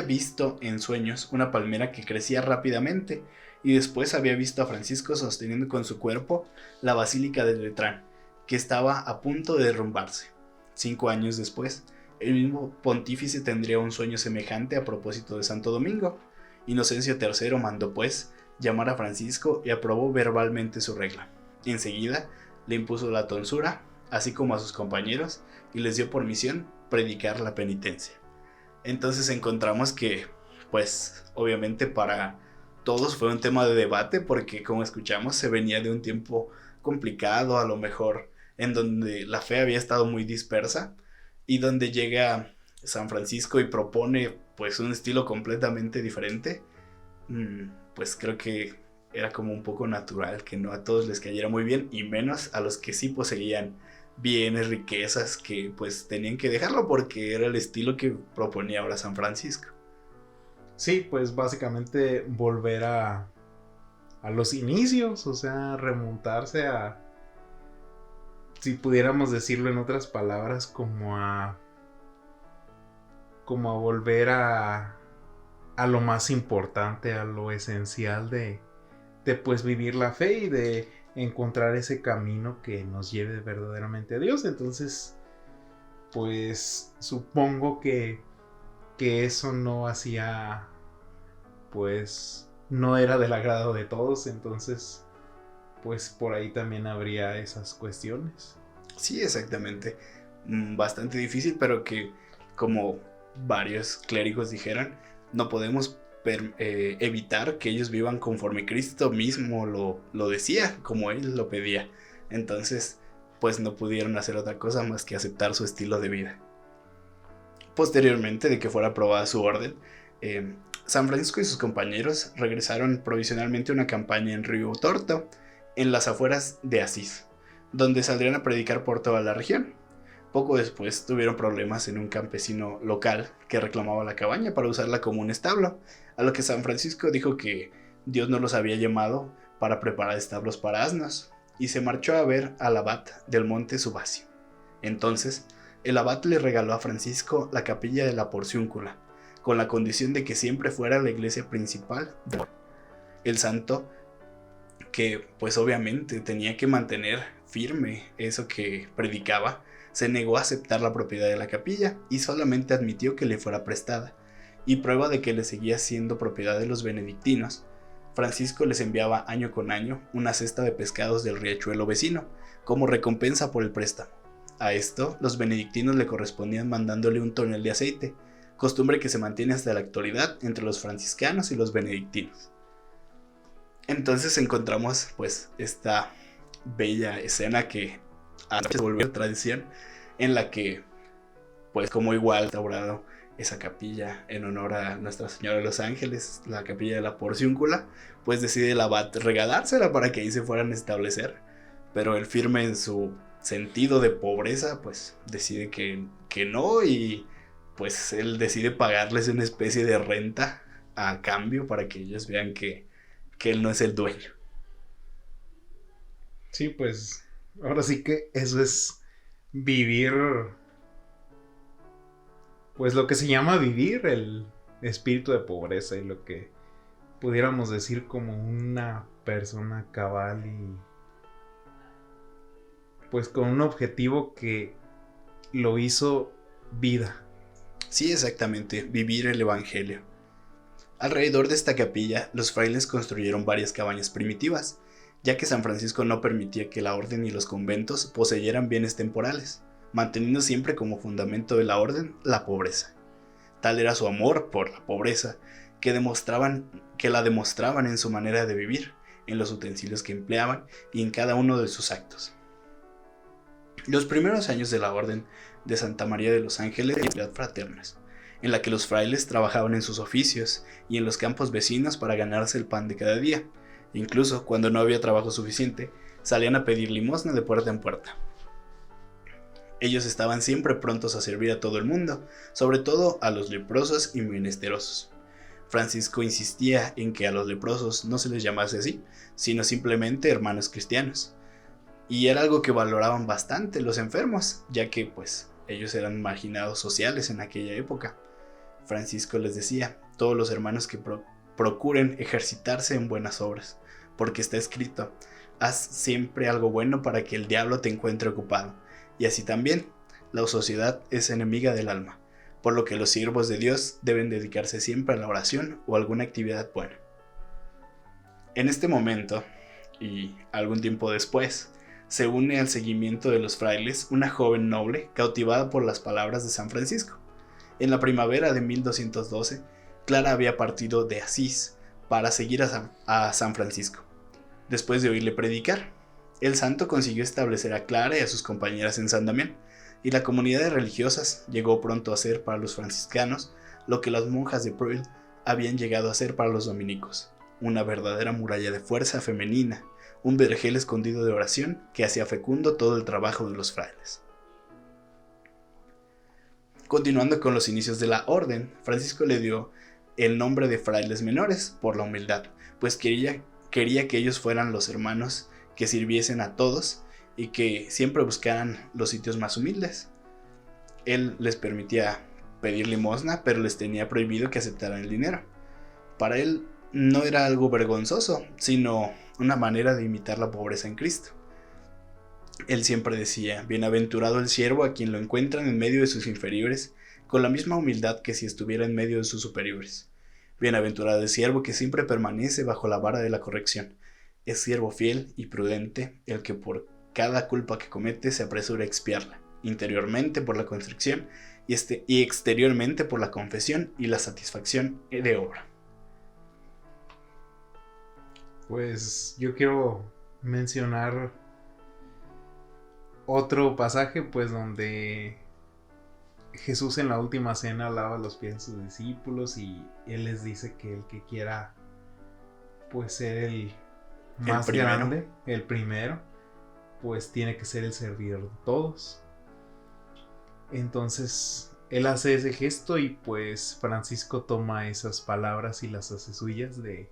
visto en sueños una palmera que crecía rápidamente, y después había visto a Francisco sosteniendo con su cuerpo la Basílica de Letrán, que estaba a punto de derrumbarse. 5 años después, el mismo pontífice tendría un sueño semejante a propósito de Santo Domingo. Inocencio III mandó pues llamar a Francisco y aprobó verbalmente su regla. Enseguida le impuso la tonsura, así como a sus compañeros, y les dio por misión predicar la penitencia. Entonces encontramos que, pues, obviamente para todos fue un tema de debate, porque como escuchamos se venía de un tiempo complicado, a lo mejor en donde la fe había estado muy dispersa, y donde llega San Francisco y propone pues un estilo completamente diferente. Pues creo que era como un poco natural que no a todos les cayera muy bien, y menos a los que sí poseían bienes, riquezas que pues tenían que dejarlo porque era el estilo que proponía ahora San Francisco. Sí, pues básicamente volver a los inicios, o sea, remontarse a, si pudiéramos decirlo en otras palabras, como a volver a lo más importante, a lo esencial de pues vivir la fe y de encontrar ese camino que nos lleve verdaderamente a Dios. Entonces, pues supongo que eso no hacía, pues no era del agrado de todos, entonces pues por ahí también habría esas cuestiones. Sí, exactamente. Bastante difícil, pero que como varios clérigos dijeron, no podemos evitar que ellos vivan conforme Cristo mismo lo decía, como Él lo pedía. Entonces, pues no pudieron hacer otra cosa más que aceptar su estilo de vida. Posteriormente de que fuera aprobada su orden, San Francisco y sus compañeros regresaron provisionalmente a una campaña en Río Torto, en las afueras de Asís, donde saldrían a predicar por toda la región. Poco después tuvieron problemas en un campesino local que reclamaba la cabaña para usarla como un establo, a lo que San Francisco dijo que Dios no los había llamado para preparar establos para asnos, y se marchó a ver al abad del monte Subasio. Entonces, el abad le regaló a Francisco la capilla de la Porciúncula, con la condición de que siempre fuera la iglesia principal. El santo, que pues obviamente tenía que mantener firme eso que predicaba, se negó a aceptar la propiedad de la capilla y solamente admitió que le fuera prestada, y prueba de que le seguía siendo propiedad de los benedictinos, Francisco les enviaba año con año una cesta de pescados del riachuelo vecino, como recompensa por el préstamo. A esto, los benedictinos le correspondían mandándole un tonel de aceite, costumbre que se mantiene hasta la actualidad entre los franciscanos y los benedictinos. Entonces encontramos pues esta bella escena que se volvió tradición, en la que pues como igual restaurado esa capilla en honor a Nuestra Señora de los Ángeles, la capilla de la Porciúncula, pues decide el abad regalársela para que ahí se fueran a establecer, pero él, firme en su sentido de pobreza, pues decide que no, y pues él decide pagarles una especie de renta a cambio para que ellos vean que él no es el dueño. Sí, pues ahora sí que eso es vivir, pues lo que se llama vivir el espíritu de pobreza, y lo que pudiéramos decir como una persona cabal y pues con un objetivo que lo hizo vida. Sí, exactamente, vivir el evangelio. Alrededor de esta capilla, los frailes construyeron varias cabañas primitivas, ya que San Francisco no permitía que la orden y los conventos poseyeran bienes temporales, manteniendo siempre como fundamento de la orden la pobreza. Tal era su amor por la pobreza, que la demostraban en su manera de vivir, en los utensilios que empleaban y en cada uno de sus actos. Los primeros años de la orden de Santa María de los Ángeles eran fraternas, en la que los frailes trabajaban en sus oficios y en los campos vecinos para ganarse el pan de cada día. Incluso cuando no había trabajo suficiente, salían a pedir limosna de puerta en puerta. Ellos estaban siempre prontos a servir a todo el mundo, sobre todo a los leprosos y menesterosos. Francisco insistía en que a los leprosos no se les llamase así, sino simplemente hermanos cristianos. Y era algo que valoraban bastante los enfermos, ya que pues ellos eran marginados sociales en aquella época. Francisco les decía: todos los hermanos que procuren ejercitarse en buenas obras, porque está escrito: haz siempre algo bueno para que el diablo te encuentre ocupado. Y así también, la ociosidad es enemiga del alma, por lo que los siervos de Dios deben dedicarse siempre a la oración o alguna actividad buena. En este momento, y algún tiempo después, se une al seguimiento de los frailes una joven noble cautivada por las palabras de San Francisco. En la primavera de 1212, Clara había partido de Asís para seguir a San Francisco. Después de oírle predicar, el santo consiguió establecer a Clara y a sus compañeras en San Damián, y la comunidad de religiosas llegó pronto a ser para los franciscanos lo que las monjas de Prull habían llegado a ser para los dominicos: una verdadera muralla de fuerza femenina, un vergel escondido de oración que hacía fecundo todo el trabajo de los frailes. Continuando con los inicios de la orden, Francisco le dio el nombre de frailes menores por la humildad, pues quería que ellos fueran los hermanos que sirviesen a todos y que siempre buscaran los sitios más humildes. Él les permitía pedir limosna, pero les tenía prohibido que aceptaran el dinero. Para él no era algo vergonzoso, sino una manera de imitar la pobreza en Cristo. Él siempre decía: bienaventurado el siervo a quien lo encuentran en medio de sus inferiores, con la misma humildad que si estuviera en medio de sus superiores. Bienaventurado el siervo que siempre permanece bajo la vara de la corrección. Es siervo fiel y prudente el que por cada culpa que comete se apresura a expiarla, interiormente por la constricción y exteriormente por la confesión y la satisfacción de obra. Pues yo quiero mencionar otro pasaje, pues donde Jesús en la última cena lava los pies de sus discípulos y Él les dice que el que quiera pues ser el más grande, el primero, pues tiene que ser el servidor de todos. Entonces Él hace ese gesto y pues Francisco toma esas palabras y las hace suyas de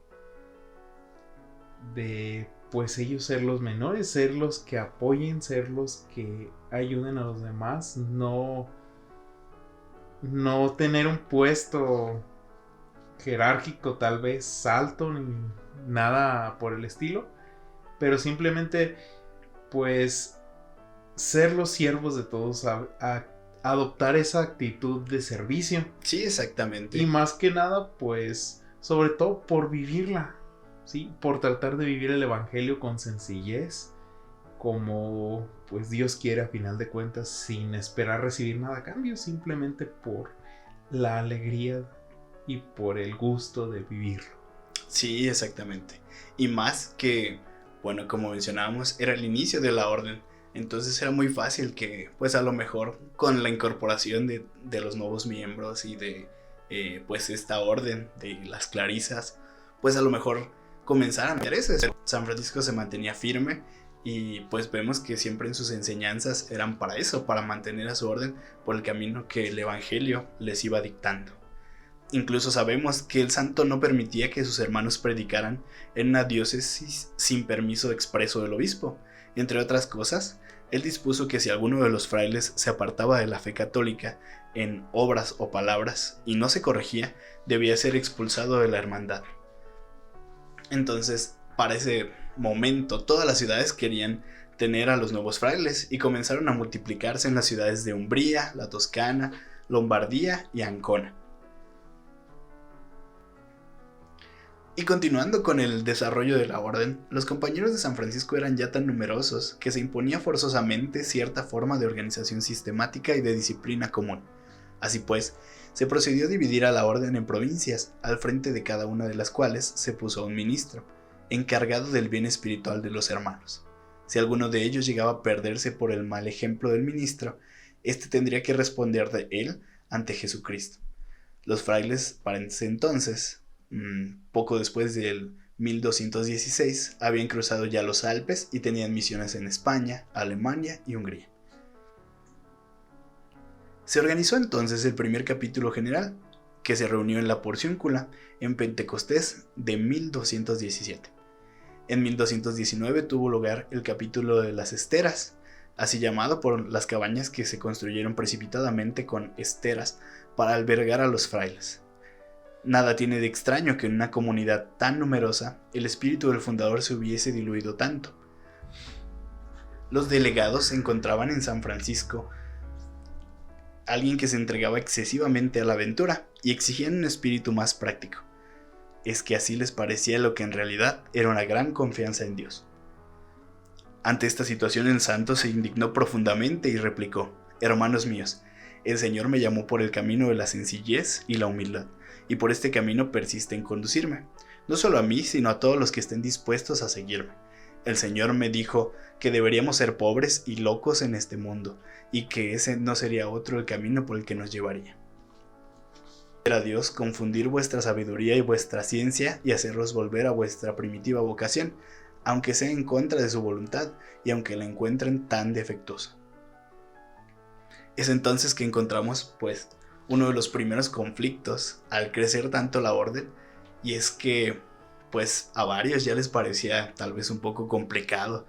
pues ellos ser los menores, ser los que apoyen, ser los que ayuden a los demás, no tener un puesto jerárquico tal vez alto ni nada por el estilo, pero simplemente pues ser los siervos de todos, a adoptar esa actitud de servicio. Sí, exactamente. Y más que nada pues sobre todo por vivirla. Sí, por tratar de vivir el evangelio con sencillez, como pues Dios quiere a final de cuentas, sin esperar recibir nada a cambio, simplemente por la alegría y por el gusto de vivirlo. Sí, exactamente. Y más que, bueno, como mencionábamos, era el inicio de la orden, entonces era muy fácil que, pues a lo mejor con la incorporación de los nuevos miembros y de, pues esta orden de las clarisas, pues a lo mejor comenzaran intereses. San Francisco se mantenía firme y pues vemos que siempre en sus enseñanzas eran para eso, para mantener a su orden por el camino que el evangelio les iba dictando. Incluso sabemos que el santo no permitía que sus hermanos predicaran en una diócesis sin permiso expreso del obispo. Entre otras cosas, él dispuso que si alguno de los frailes se apartaba de la fe católica en obras o palabras y no se corregía, debía ser expulsado de la hermandad. Entonces, para ese momento, todas las ciudades querían tener a los nuevos frailes y comenzaron a multiplicarse en las ciudades de Umbría, la Toscana, Lombardía y Ancona. Y continuando con el desarrollo de la orden, los compañeros de San Francisco eran ya tan numerosos que se imponía forzosamente cierta forma de organización sistemática y de disciplina común. Así pues, se procedió a dividir a la orden en provincias, al frente de cada una de las cuales se puso un ministro, encargado del bien espiritual de los hermanos. Si alguno de ellos llegaba a perderse por el mal ejemplo del ministro, éste tendría que responder de él ante Jesucristo. Los frailes, para ese entonces, poco después del 1216, habían cruzado ya los Alpes y tenían misiones en España, Alemania y Hungría. Se organizó entonces el primer capítulo general, que se reunió en la Porciúncula en Pentecostés de 1217. En 1219 tuvo lugar el capítulo de las esteras, así llamado por las cabañas que se construyeron precipitadamente con esteras para albergar a los frailes. Nada tiene de extraño que en una comunidad tan numerosa el espíritu del fundador se hubiese diluido tanto. Los delegados se encontraban en San Francisco, alguien que se entregaba excesivamente a la aventura y exigían un espíritu más práctico. Es que así les parecía lo que en realidad era una gran confianza en Dios. Ante esta situación el santo se indignó profundamente y replicó: hermanos míos, el Señor me llamó por el camino de la sencillez y la humildad, y por este camino persiste en conducirme, no solo a mí, sino a todos los que estén dispuestos a seguirme. El Señor me dijo que deberíamos ser pobres y locos en este mundo, y que ese no sería otro el camino por el que nos llevaría. A Dios confundir vuestra sabiduría y vuestra ciencia y hacerlos volver a vuestra primitiva vocación, aunque sea en contra de su voluntad y aunque la encuentren tan defectuosa. Es entonces que encontramos pues uno de los primeros conflictos al crecer tanto la orden, y es que pues a varios ya les parecía tal vez un poco complicado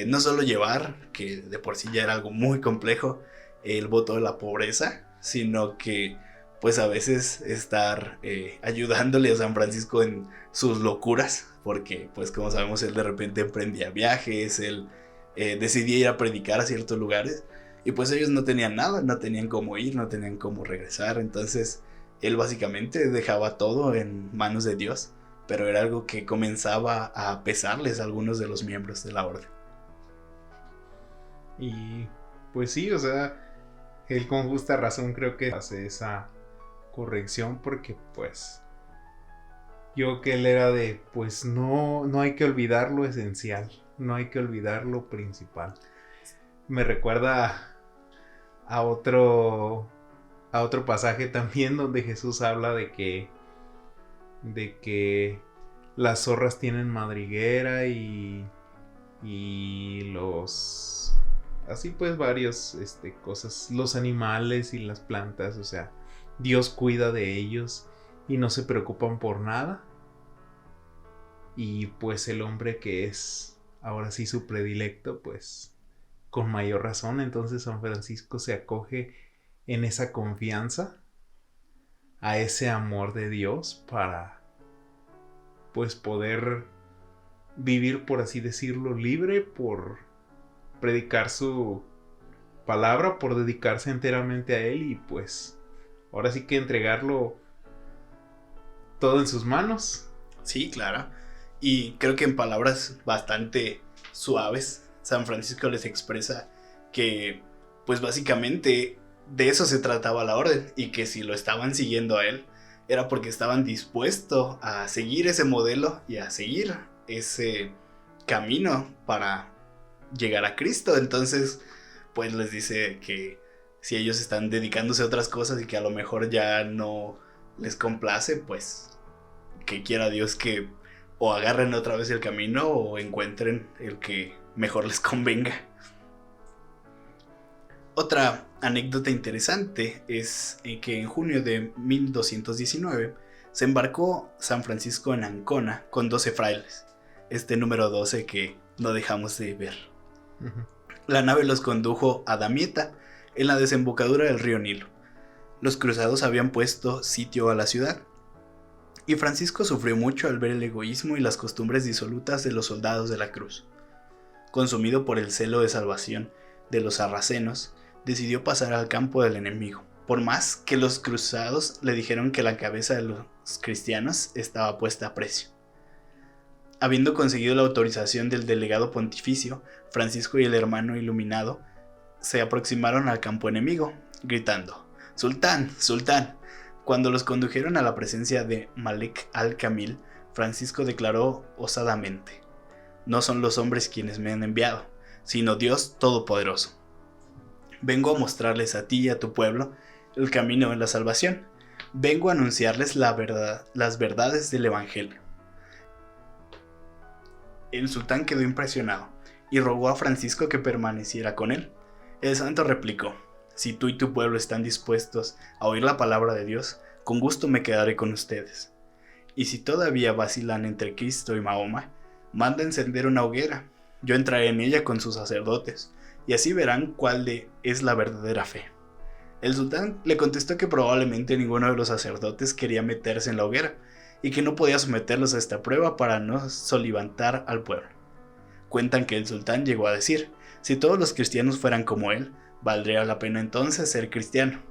no solo llevar, que de por sí ya era algo muy complejo, el voto de la pobreza, sino que pues a veces estar ayudándole a San Francisco en sus locuras, porque pues como sabemos él de repente emprendía viajes, él decidía ir a predicar a ciertos lugares, y pues ellos no tenían nada, no tenían cómo ir, no tenían cómo regresar, entonces él básicamente dejaba todo en manos de Dios, pero era algo que comenzaba a pesarles a algunos de los miembros de la orden. Y pues sí, o sea, él con justa razón creo que hace esa corrección, porque pues yo que él era de pues no hay que olvidar lo esencial, no hay que olvidar lo principal. Me recuerda a otro pasaje también donde Jesús habla de que las zorras tienen madriguera y los así pues varios cosas, los animales y las plantas, o sea, Dios cuida de ellos y no se preocupan por nada. Y pues el hombre que es ahora sí su predilecto, pues con mayor razón, entonces San Francisco se acoge en esa confianza a ese amor de Dios para pues poder vivir, por así decirlo, libre, por predicar su palabra, por dedicarse enteramente a él y pues ahora sí que entregarlo todo en sus manos. Sí, claro. Y creo que en palabras bastante suaves, San Francisco les expresa que pues básicamente de eso se trataba la orden, y que si lo estaban siguiendo a él era porque estaban dispuestos a seguir ese modelo y a seguir ese camino para llegar a Cristo. Entonces pues les dice que si ellos están dedicándose a otras cosas y que a lo mejor ya no les complace, pues que quiera Dios que o agarren otra vez el camino o encuentren el que mejor les convenga. Otra anécdota interesante es que en junio de 1219 se embarcó San Francisco en Ancona con 12 frailes, este número 12 que no dejamos de ver. La nave los condujo a Damieta, en la desembocadura del río Nilo. Los cruzados habían puesto sitio a la ciudad, y Francisco sufrió mucho al ver el egoísmo y las costumbres disolutas de los soldados de la cruz. Consumido por el celo de salvación de los sarracenos, decidió pasar al campo del enemigo, por más que los cruzados le dijeron que la cabeza de los cristianos estaba puesta a precio. Habiendo conseguido la autorización del delegado pontificio, Francisco y el hermano iluminado se aproximaron al campo enemigo, gritando: ¡Sultán! ¡Sultán! Cuando los condujeron a la presencia de Malek al-Kamil, Francisco declaró osadamente: no son los hombres quienes me han enviado, sino Dios Todopoderoso. Vengo a mostrarles a ti y a tu pueblo el camino de la salvación. Vengo a anunciarles las verdades del Evangelio. El sultán quedó impresionado y rogó a Francisco que permaneciera con él. El santo replicó: si tú y tu pueblo están dispuestos a oír la palabra de Dios, con gusto me quedaré con ustedes. Y si todavía vacilan entre Cristo y Mahoma, manda encender una hoguera. Yo entraré en ella con sus sacerdotes, y así verán cuál es la verdadera fe. El sultán le contestó que probablemente ninguno de los sacerdotes quería meterse en la hoguera, y que no podía someterlos a esta prueba para no solivantar al pueblo. Cuentan que el sultán llegó a decir: si todos los cristianos fueran como él, valdría la pena entonces ser cristiano.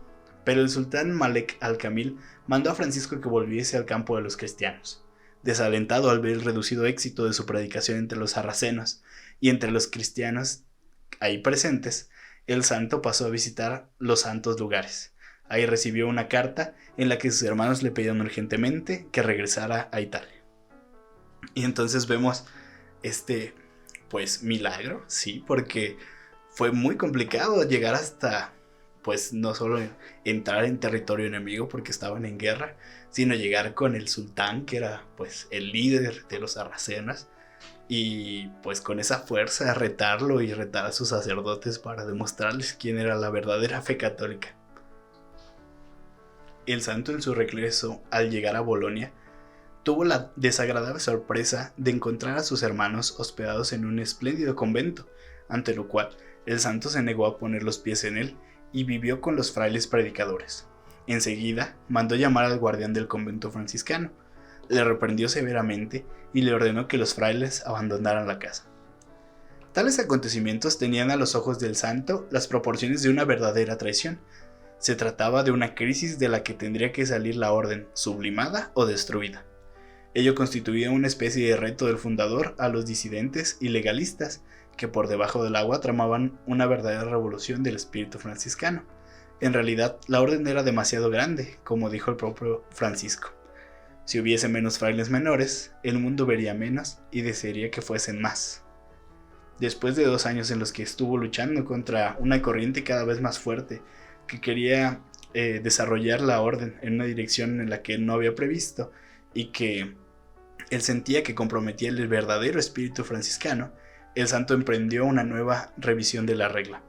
Pero el sultán Malek al-Kamil mandó a Francisco que volviese al campo de los cristianos. Desalentado al ver el reducido éxito de su predicación entre los sarracenos y entre los cristianos ahí presentes, el santo pasó a visitar los santos lugares. Ahí recibió una carta en la que sus hermanos le pedían urgentemente que regresara a Italia. Y entonces vemos pues milagro, sí, porque fue muy complicado llegar hasta, pues no solo entrar en territorio enemigo porque estaban en guerra, sino llegar con el sultán, que era pues el líder de los sarracenos, y pues con esa fuerza retarlo y retar a sus sacerdotes para demostrarles quién era la verdadera fe católica. El santo en su regreso al llegar a Bolonia tuvo la desagradable sorpresa de encontrar a sus hermanos hospedados en un espléndido convento, ante lo cual el santo se negó a poner los pies en él y vivió con los frailes predicadores. Enseguida mandó llamar al guardián del convento franciscano, le reprendió severamente y le ordenó que los frailes abandonaran la casa. Tales acontecimientos tenían a los ojos del santo las proporciones de una verdadera traición. Se trataba de una crisis de la que tendría que salir la orden, sublimada o destruida. Ello constituía una especie de reto del fundador a los disidentes y legalistas que por debajo del agua tramaban una verdadera revolución del espíritu franciscano. En realidad, la orden era demasiado grande, como dijo el propio Francisco. Si hubiese menos frailes menores, el mundo vería menos y desearía que fuesen más. Después de 2 años en los que estuvo luchando contra una corriente cada vez más fuerte que quería desarrollar la orden en una dirección en la que él no había previsto y que él sentía que comprometía el verdadero espíritu franciscano, el santo emprendió una nueva revisión de la regla.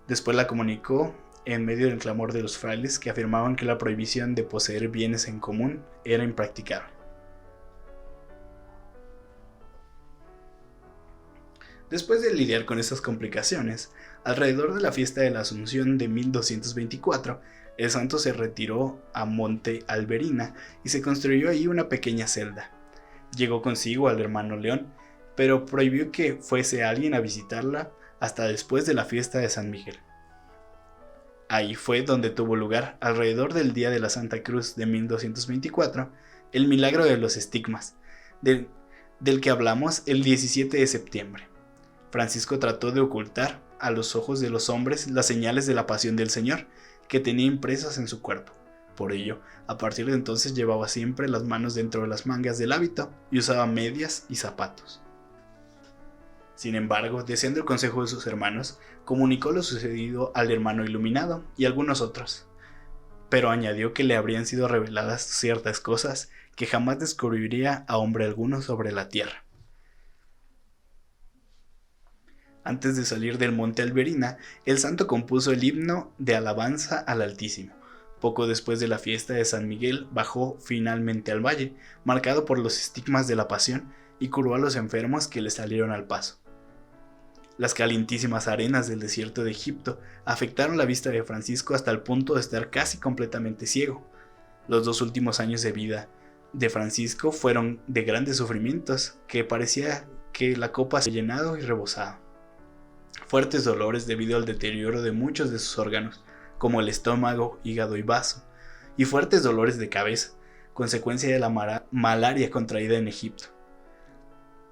Después la comunicó en medio del clamor de los frailes que afirmaban que la prohibición de poseer bienes en común era impracticable. Después de lidiar con estas complicaciones, alrededor de la fiesta de la Asunción de 1224, el santo se retiró a Monte Alberina y se construyó ahí una pequeña celda. Llegó consigo al hermano León, pero prohibió que fuese alguien a visitarla hasta después de la fiesta de San Miguel. Ahí fue donde tuvo lugar, alrededor del día de la Santa Cruz de 1224, el milagro de los estigmas, del que hablamos el 17 de septiembre. Francisco trató de ocultar a los ojos de los hombres las señales de la pasión del Señor, que tenía impresas en su cuerpo. Por ello, a partir de entonces llevaba siempre las manos dentro de las mangas del hábito y usaba medias y zapatos. Sin embargo, deseando el consejo de sus hermanos, comunicó lo sucedido al hermano iluminado y a algunos otros, pero añadió que le habrían sido reveladas ciertas cosas que jamás descubriría a hombre alguno sobre la tierra. Antes de salir del monte Alberina, el santo compuso el himno de alabanza al Altísimo. Poco después de la fiesta de San Miguel, bajó finalmente al valle, marcado por los estigmas de la pasión, y curó a los enfermos que le salieron al paso. Las calientísimas arenas del desierto de Egipto afectaron la vista de Francisco hasta el punto de estar casi completamente ciego. Los 2 últimos años de vida de Francisco fueron de grandes sufrimientos, que parecía que la copa se había llenado y rebosado. Fuertes dolores debido al deterioro de muchos de sus órganos, como el estómago, hígado y vaso, y fuertes dolores de cabeza, consecuencia de la malaria contraída en Egipto.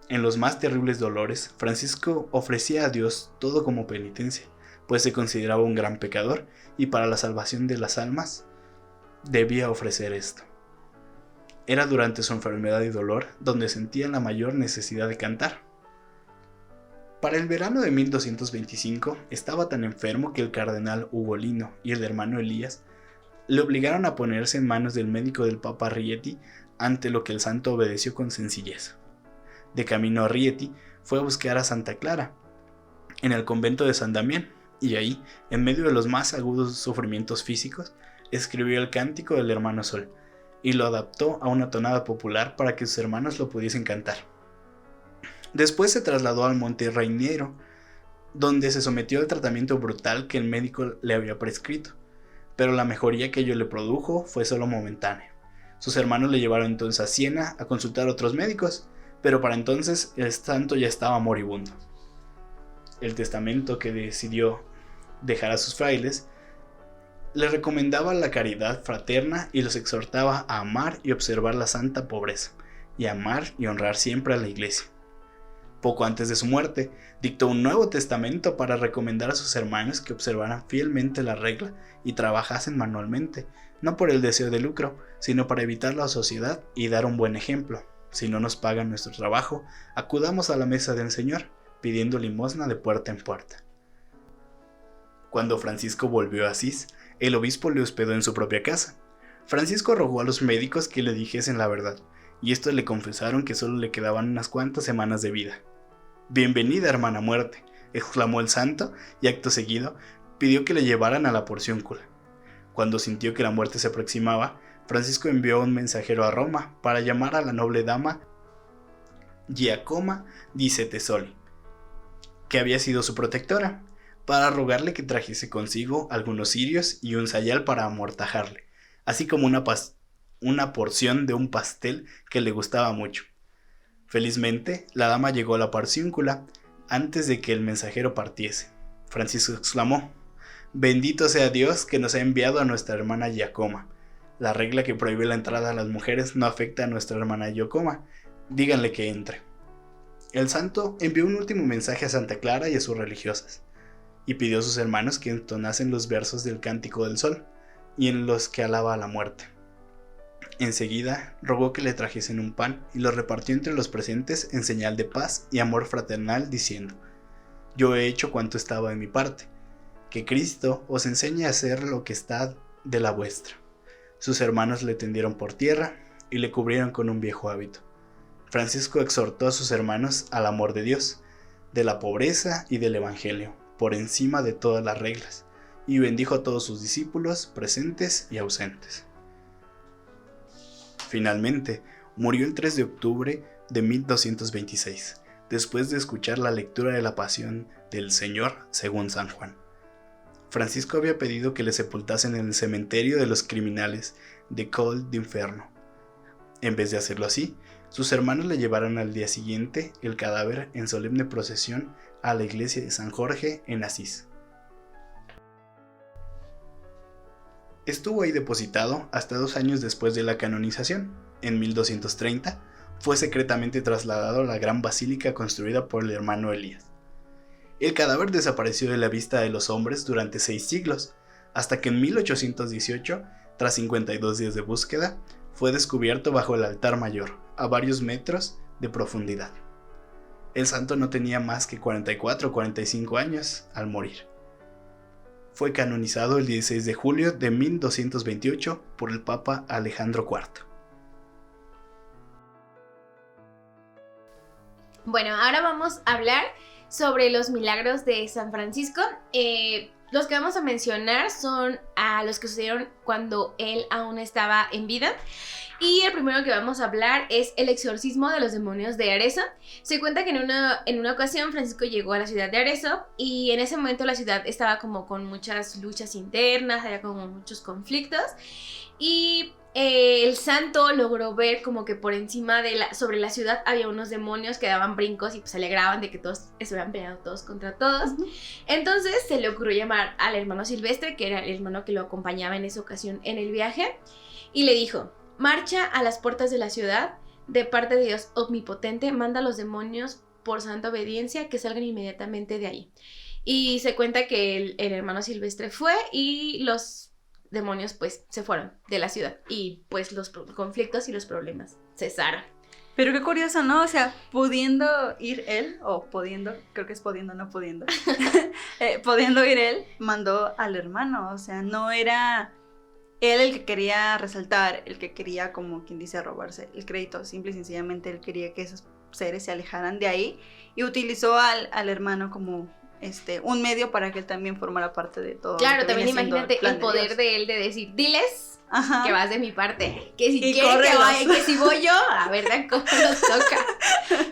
En los más terribles dolores, Francisco ofrecía a Dios todo como penitencia, pues se consideraba un gran pecador y para la salvación de las almas debía ofrecer esto. Era durante su enfermedad y dolor donde sentía la mayor necesidad de cantar. Para el verano de 1225 estaba tan enfermo que el cardenal Ugolino y el hermano Elías le obligaron a ponerse en manos del médico del Papa Rieti, ante lo que el santo obedeció con sencillez. De camino a Rieti fue a buscar a Santa Clara, en el convento de San Damián, y ahí, en medio de los más agudos sufrimientos físicos, escribió el cántico del hermano Sol, y lo adaptó a una tonada popular para que sus hermanos lo pudiesen cantar. Después se trasladó al Monte Rainiero, donde se sometió al tratamiento brutal que el médico le había prescrito, pero la mejoría que ello le produjo fue solo momentánea. Sus hermanos le llevaron entonces a Siena a consultar a otros médicos, pero para entonces el santo ya estaba moribundo. El testamento que decidió dejar a sus frailes le recomendaba la caridad fraterna y los exhortaba a amar y observar la santa pobreza, y amar y honrar siempre a la iglesia. Poco antes de su muerte, dictó un nuevo testamento para recomendar a sus hermanos que observaran fielmente la regla y trabajasen manualmente, no por el deseo de lucro, sino para evitar la ociosidad y dar un buen ejemplo. Si no nos pagan nuestro trabajo, acudamos a la mesa del Señor, pidiendo limosna de puerta en puerta. Cuando Francisco volvió a Asís, el obispo le hospedó en su propia casa. Francisco rogó a los médicos que le dijesen la verdad, y estos le confesaron que solo le quedaban unas cuantas semanas de vida. «Bienvenida, hermana muerte», exclamó el santo, y acto seguido pidió que le llevaran a la porciúncula. Cuando sintió que la muerte se aproximaba, Francisco envió un mensajero a Roma para llamar a la noble dama Giacomo di Settesoli, que había sido su protectora, para rogarle que trajese consigo algunos cirios y un sayal para amortajarle, así como una porción de un pastel que le gustaba mucho. Felizmente, la dama llegó a la porciúncula antes de que el mensajero partiese. Francisco exclamó: «Bendito sea Dios que nos ha enviado a nuestra hermana Giacomo. La regla que prohíbe la entrada a las mujeres no afecta a nuestra hermana Giacomo. Díganle que entre». El santo envió un último mensaje a Santa Clara y a sus religiosas, y pidió a sus hermanos que entonasen los versos del Cántico del Sol, y en los que alaba a la muerte. Enseguida rogó que le trajesen un pan y lo repartió entre los presentes en señal de paz y amor fraternal, diciendo: «Yo he hecho cuanto estaba de mi parte, que Cristo os enseñe a hacer lo que está de la vuestra». Sus hermanos le tendieron por tierra y le cubrieron con un viejo hábito. Francisco exhortó a sus hermanos al amor de Dios, de la pobreza y del Evangelio, por encima de todas las reglas, y bendijo a todos sus discípulos, presentes y ausentes. Finalmente, murió el 3 de octubre de 1226, después de escuchar la lectura de la Pasión del Señor según San Juan. Francisco había pedido que le sepultasen en el cementerio de los criminales de Col d'Inferno. En vez de hacerlo así, sus hermanos le llevaron al día siguiente el cadáver en solemne procesión a la iglesia de San Jorge en Asís. Estuvo ahí depositado hasta 2 años después de la canonización. En 1230 fue secretamente trasladado a la gran basílica construida por el hermano Elías. El cadáver desapareció de la vista de los hombres durante 6 siglos, hasta que en 1818, tras 52 días de búsqueda, fue descubierto bajo el altar mayor, a varios metros de profundidad. El santo no tenía más que 44 o 45 años al morir. Fue canonizado el 16 de julio de 1228 por el Papa Alejandro IV. Bueno, ahora vamos a hablar sobre los milagros de San Francisco. Los que vamos a mencionar son a los que sucedieron cuando él aún estaba en vida. Y el primero que vamos a hablar es el exorcismo de los demonios de Arezzo. Se cuenta que en una ocasión Francisco llegó a la ciudad de Arezzo y en ese momento la ciudad estaba como con muchas luchas internas, había como muchos conflictos y el santo logró ver como que por encima sobre la ciudad había unos demonios que daban brincos y pues se alegraban de que todos estuvieran peleando todos contra todos. Entonces se le ocurrió llamar al hermano Silvestre, que era el hermano que lo acompañaba en esa ocasión en el viaje, y le dijo: «Marcha a las puertas de la ciudad, de parte de Dios omnipotente, manda a los demonios por santa obediencia que salgan inmediatamente de ahí». Y se cuenta que el hermano Silvestre fue y los demonios pues se fueron de la ciudad y pues los conflictos y los problemas cesaron. Pero qué curioso, ¿no? O sea, pudiendo ir él, o pudiendo, creo que es pudiendo, no pudiendo, pudiendo ir él, mandó al hermano, o sea, no era él el que quería resaltar, el que quería, como quien dice, robarse el crédito, simple y sencillamente él quería que esos seres se alejaran de ahí y utilizó al hermano como un medio para que él también formara parte de todo. Claro, también imagínate el poder de él de decir: «Diles que vas de mi parte, que si quieren que vaya, que si voy yo, a ver cómo nos toca,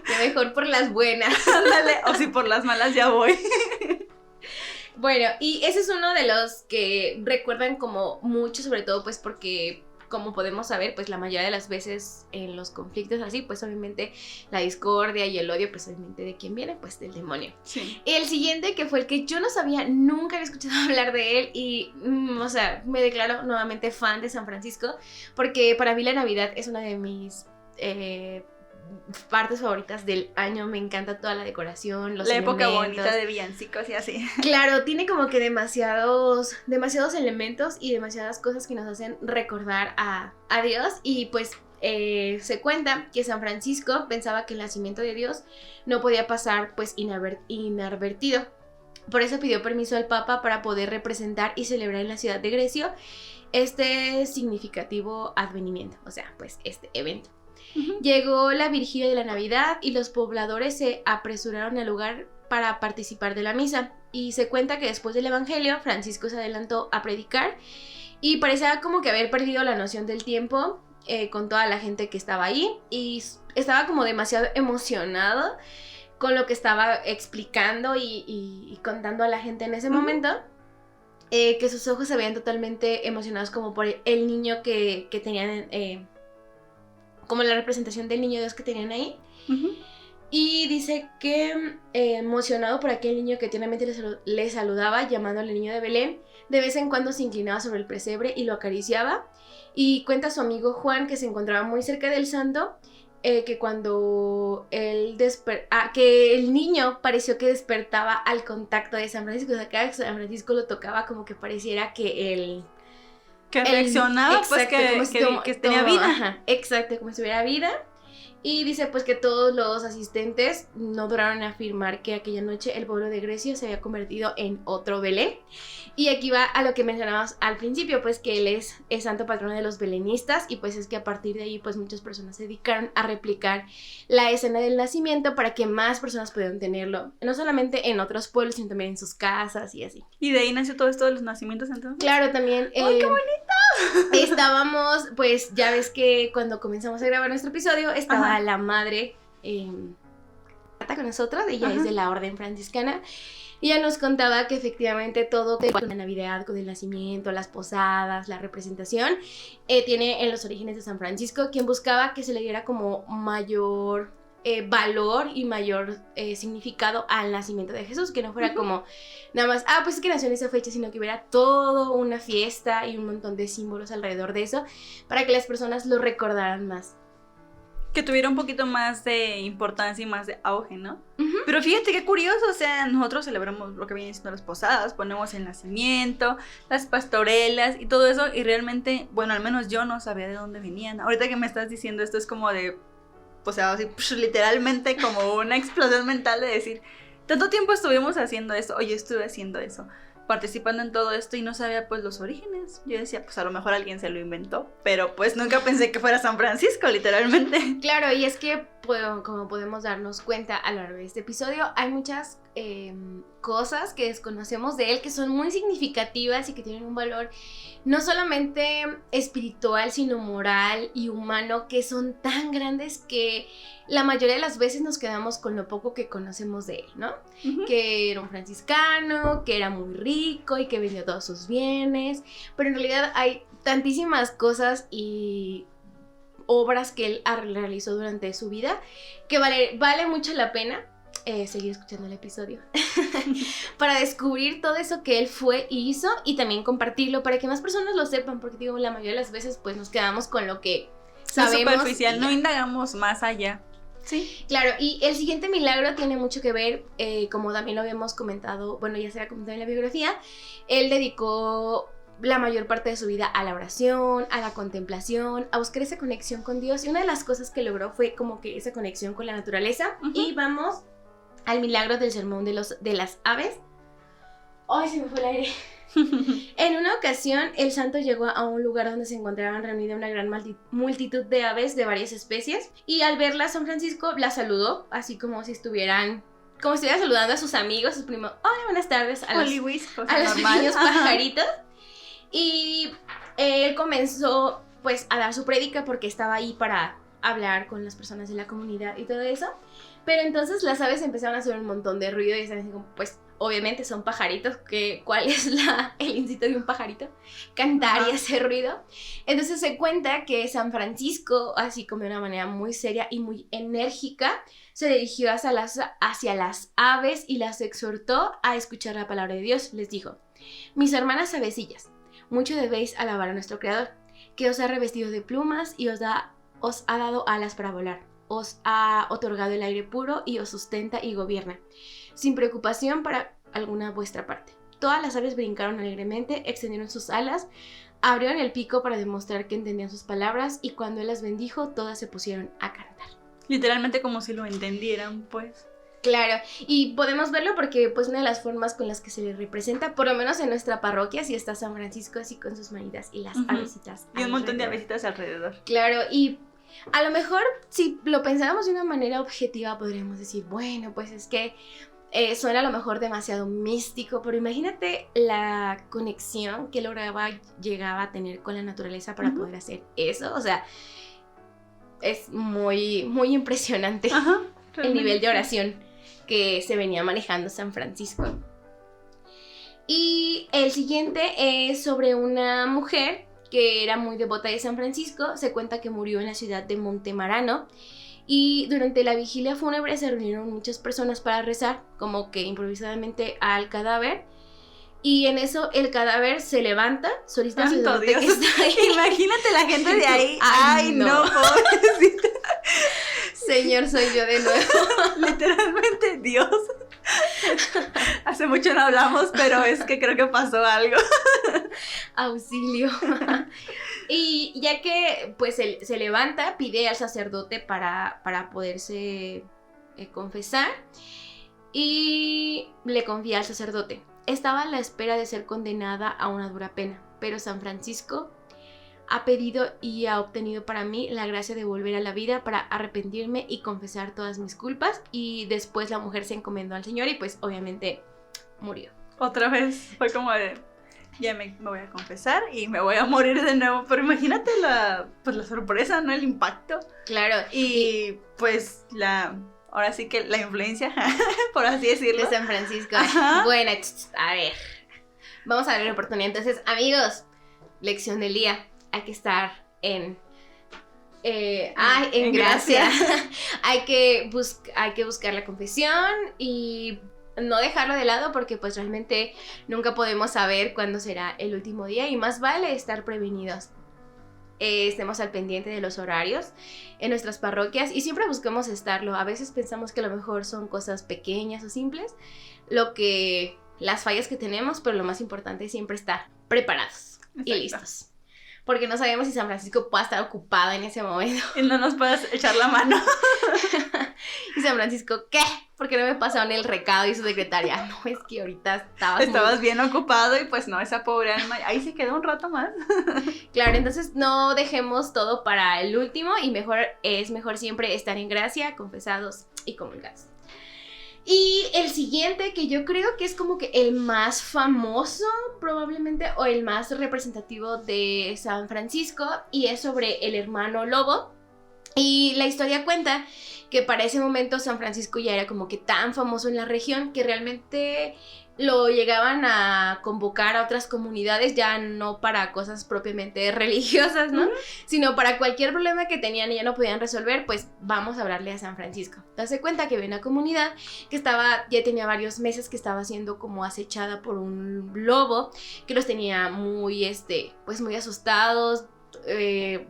que mejor por las buenas». Ándale, o si por las malas ya voy. Bueno, y ese es uno de los que recuerdan como mucho, sobre todo pues porque, como podemos saber, pues la mayoría de las veces en los conflictos así, pues obviamente la discordia y el odio, pues obviamente ¿de quién viene? Pues del demonio. Sí. El siguiente, que fue el que yo no sabía, nunca había escuchado hablar de él y, o sea, me declaro nuevamente fan de San Francisco, porque para mí la Navidad es una de mis partes favoritas del año. Me encanta toda la decoración, los elementos. La época bonita de villancicos y así. Claro, tiene como que demasiados elementos y demasiadas cosas que nos hacen recordar a Dios. Y pues se cuenta que San Francisco pensaba que el nacimiento de Dios no podía pasar pues inadvertido. Por eso pidió permiso al Papa para poder representar y celebrar en la ciudad de Grecia este significativo advenimiento, o sea, pues este evento. Llegó la vigilia de la Navidad y los pobladores se apresuraron al lugar para participar de la misa. Y se cuenta que después del Evangelio, Francisco se adelantó a predicar y parecía como que haber perdido la noción del tiempo con toda la gente que estaba ahí, y estaba como demasiado emocionado con lo que estaba explicando y contando a la gente en ese momento, que sus ojos se veían totalmente emocionados como por el niño que tenían, como la representación del niño Dios que tenían ahí. Y dice que emocionado por aquel niño que tiernamente le saludaba, llamándole niño de Belén, de vez en cuando se inclinaba sobre el pesebre y lo acariciaba. Y cuenta su amigo Juan, que se encontraba muy cerca del santo, que cuando que el niño pareció que despertaba al contacto de San Francisco. O sea, cada vez que San Francisco lo tocaba, como que pareciera que él... Que reaccionaba, pues que tenía vida. Ajá, exacto, como si tuviera vida. Y dice pues que todos los asistentes no duraron en afirmar que aquella noche el pueblo de Grecia se había convertido en otro Belén. Y aquí va a lo que mencionábamos al principio, pues que él es santo patrono de los belenistas, y pues es que a partir de ahí pues muchas personas se dedicaron a replicar la escena del nacimiento para que más personas pudieran tenerlo, no solamente en otros pueblos, sino también en sus casas y así. Y de ahí nació todo esto de los nacimientos entonces. Claro, también... ¡Ay, qué bonito! Estábamos, pues ya ves que cuando comenzamos a grabar nuestro episodio estaba la madre con nosotros, ella es de la orden franciscana, y ella nos contaba que efectivamente todo con la Navidad, con el nacimiento, las posadas, la representación, tiene en los orígenes de San Francisco, quien buscaba que se le diera como mayor valor y mayor significado al nacimiento de Jesús, que no fuera como nada más, pues es que nació en esa fecha, sino que hubiera toda una fiesta y un montón de símbolos alrededor de eso, para que las personas lo recordaran más. Que tuviera un poquito más de importancia y más de auge, ¿no? Pero fíjate qué curioso, o sea, nosotros celebramos lo que vienen siendo las posadas, ponemos el nacimiento, las pastorelas y todo eso, y realmente, bueno, al menos yo no sabía de dónde venían. Ahorita que me estás diciendo esto es como de, o sea, así, literalmente como una explosión mental de decir, tanto tiempo estuvimos haciendo eso, o yo estuve haciendo eso, participando en todo esto y no sabía pues los orígenes. Yo decía, pues a lo mejor alguien se lo inventó, pero pues nunca pensé que fuera San Francisco, literalmente. Claro, y es que como podemos darnos cuenta a lo largo de este episodio, hay muchas cosas que desconocemos de él que son muy significativas y que tienen un valor no solamente espiritual, sino moral y humano, que son tan grandes que la mayoría de las veces nos quedamos con lo poco que conocemos de él, ¿no? Que era un franciscano, que era muy rico y que vendió todos sus bienes, pero en realidad hay tantísimas cosas y obras que él realizó durante su vida que vale mucho la pena seguir escuchando el episodio para descubrir todo eso que él fue y hizo, y también compartirlo para que más personas lo sepan, porque digo, la mayoría de las veces pues nos quedamos con lo que sabemos. Lo superficial, no indagamos más allá. Sí, claro, y el siguiente milagro tiene mucho que ver, como también lo habíamos comentado, bueno, ya se ha comentado en la biografía, él dedicó la mayor parte de su vida a la oración, a la contemplación, a buscar esa conexión con Dios, y una de las cosas que logró fue como que esa conexión con la naturaleza. Y vamos al milagro del sermón de las aves. ¡Ay, se me fue el aire! En una ocasión, el santo llegó a un lugar donde se encontraban reunidas una gran multitud de aves de varias especies, y al verla, San Francisco las saludó, así como si estuviera saludando a sus amigos, sus primos. ¡Hola, buenas tardes! A los pequeños pajaritos. Y él comenzó pues a dar su prédica porque estaba ahí para hablar con las personas de la comunidad y todo eso. Pero entonces las aves empezaron a hacer un montón de ruido y están así como, pues obviamente son pajaritos, ¿cuál es el instinto de un pajarito? Cantar y hacer ruido. Entonces se cuenta que San Francisco, así como de una manera muy seria y muy enérgica, se dirigió hacia las aves y las exhortó a escuchar la palabra de Dios. Les dijo: mis hermanas avecillas, mucho debéis alabar a nuestro Creador, que os ha revestido de plumas y os ha dado alas para volar. Os ha otorgado el aire puro y os sustenta y gobierna, sin preocupación para alguna vuestra parte. Todas las aves brincaron alegremente, extendieron sus alas, abrieron el pico para demostrar que entendían sus palabras, y cuando él las bendijo, todas se pusieron a cantar. Literalmente como si lo entendieran, pues. Claro, y podemos verlo porque pues una de las formas con las que se le representa, por lo menos en nuestra parroquia, sí está San Francisco así con sus manitas y las avecitas y un montón de avecitas alrededor. Claro, y a lo mejor si lo pensáramos de una manera objetiva podríamos decir, bueno, pues es que suena a lo mejor demasiado místico, pero imagínate la conexión que llegaba a tener con la naturaleza para poder hacer eso. O sea, es muy, muy impresionante el nivel de oración que se venía manejando San Francisco. Y el siguiente es sobre una mujer que era muy devota de San Francisco. Se cuenta que murió en la ciudad de Montemarano. Y durante la vigilia fúnebre se reunieron muchas personas para rezar, como que improvisadamente al cadáver. Y en eso el cadáver se levanta, solita ¡Santo Dios! Que está ahí. Imagínate la gente de ahí. Ay, ¡Ay, no. no, pobrecita! Señor, soy yo de nuevo. Literalmente, Dios. Hace mucho no hablamos, pero es que creo que pasó algo. Auxilio. Y ya que pues él se levanta, pide al sacerdote para poderse confesar y le confía al sacerdote. Estaba a la espera de ser condenada a una dura pena, pero San Francisco ha pedido y ha obtenido para mí la gracia de volver a la vida para arrepentirme y confesar todas mis culpas. Y después la mujer se encomendó al Señor y pues obviamente murió. Otra vez fue como de, ya me voy a confesar y me voy a morir de nuevo. Pero imagínate la sorpresa, ¿no? El impacto. Claro. Y pues ahora sí que la influencia, por así decirlo. De San Francisco. Ajá. Bueno, a ver. Vamos a ver la oportunidad. Entonces, amigos, lección del día. Hay que estar en gracia. hay que buscar la confesión y no dejarlo de lado porque pues realmente nunca podemos saber cuándo será el último día y más vale estar prevenidos. Estemos al pendiente de los horarios en nuestras parroquias y siempre busquemos estarlo. A veces pensamos que a lo mejor son cosas pequeñas o simples, las fallas que tenemos, pero lo más importante es siempre estar preparados. Exacto. Y listos. Porque no sabemos si San Francisco pueda estar ocupado en ese momento. Y no nos puedas echar la mano. Y San Francisco, ¿qué? ¿Por qué no me pasaron el recado y su secretaria? No, es que ahorita estabas bien ocupado y pues no, esa pobre alma, ahí se quedó un rato más. Claro, entonces no dejemos todo para el último y es mejor siempre estar en gracia, confesados y comulgados. Y el siguiente, que yo creo que es como que el más famoso probablemente o el más representativo de San Francisco, y es sobre el hermano lobo. Y la historia cuenta que para ese momento San Francisco ya era como que tan famoso en la región que realmente lo llegaban a convocar a otras comunidades, ya no para cosas propiamente religiosas, ¿no? Sino para cualquier problema que tenían y ya no podían resolver, pues vamos a hablarle a San Francisco. Te das cuenta que había una comunidad que ya tenía varios meses que estaba siendo como acechada por un lobo que los tenía muy, pues muy asustados.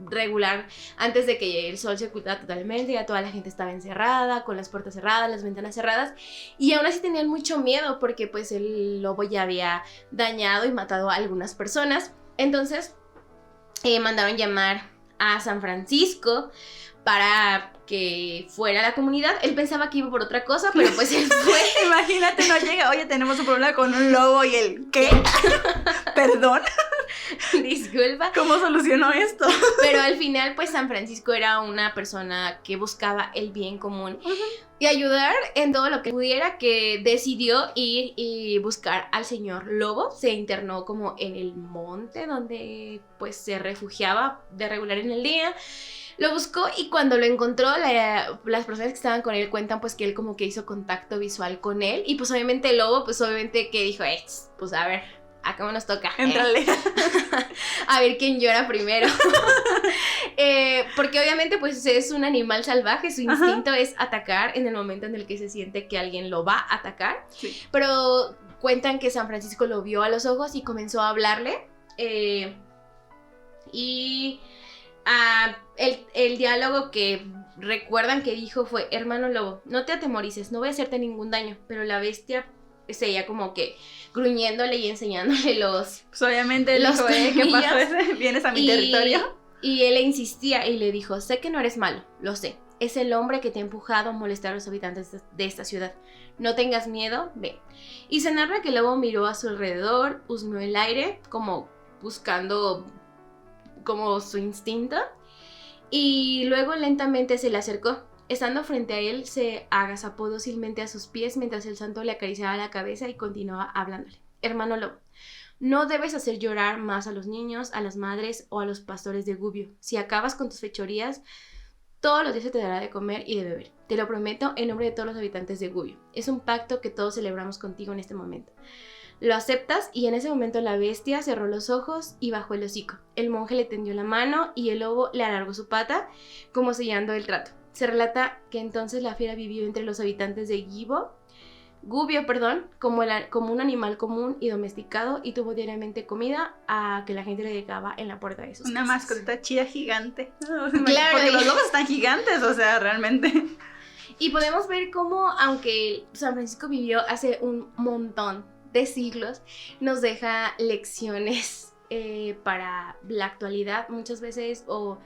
Regular, antes de que el sol se ocultara totalmente, ya toda la gente estaba encerrada, con las puertas cerradas, las ventanas cerradas, y aún así tenían mucho miedo porque pues el lobo ya había dañado y matado a algunas personas. Entonces mandaron llamar a San Francisco para que fuera a la comunidad. Él pensaba que iba por otra cosa, pero pues él fue. Imagínate, no llega, oye, tenemos un problema con un lobo y él, ¿qué? ¿Perdón? Disculpa. ¿Cómo solucionó esto? Pero al final, pues San Francisco era una persona que buscaba el bien común y ayudar en todo lo que pudiera, que decidió ir y buscar al señor lobo. Se internó como en el monte donde pues se refugiaba de regular en el día. Lo buscó y cuando lo encontró, las personas que estaban con él cuentan pues que él como que hizo contacto visual con él. Y pues obviamente el lobo, pues obviamente que dijo, pues a ver, ¿a cómo nos toca? Éntrale. A ver quién llora primero. Porque obviamente pues es un animal salvaje, su instinto es atacar en el momento en el que se siente que alguien lo va a atacar. Sí. Pero cuentan que San Francisco lo vio a los ojos y comenzó a hablarle. El diálogo que recuerdan que dijo fue: hermano lobo, no te atemorices, no voy a hacerte ningún daño. Pero la bestia seguía como que gruñéndole y enseñándole los... Pues obviamente él dijo, ¿qué pasó? ¿Vienes a mi territorio? Y él le insistía y le dijo: sé que no eres malo, lo sé. Es el hombre que te ha empujado a molestar a los habitantes de esta ciudad. No tengas miedo, ve. Y se narra que el lobo miró a su alrededor, husmeó el aire, como buscando como su instinto. y luego lentamente se le acercó. Estando frente a él, se agazapó dócilmente a sus pies mientras el santo le acariciaba la cabeza y continuaba hablándole. Hermano lobo, no debes hacer llorar más a los niños, a las madres o a los pastores de Gubbio. Si acabas con tus fechorías, todos los días se te dará de comer y de beber. Te lo prometo en nombre de todos los habitantes de Gubbio. Es un pacto que todos celebramos contigo en este momento. Lo aceptas, y en ese momento la bestia cerró los ojos y bajó el hocico. El monje le tendió la mano y el lobo le alargó su pata, como sellando el trato. Se relata que entonces la fiera vivió entre los habitantes de Gubbio, como un animal común y domesticado, y tuvo diariamente comida a que la gente le llegaba en la puerta de sus Una casas. mascota chida gigante. Claro, Porque los lobos están gigantes, o sea, realmente. Y podemos ver cómo, aunque San Francisco vivió hace un montón de siglos, nos deja lecciones para la actualidad muchas veces, o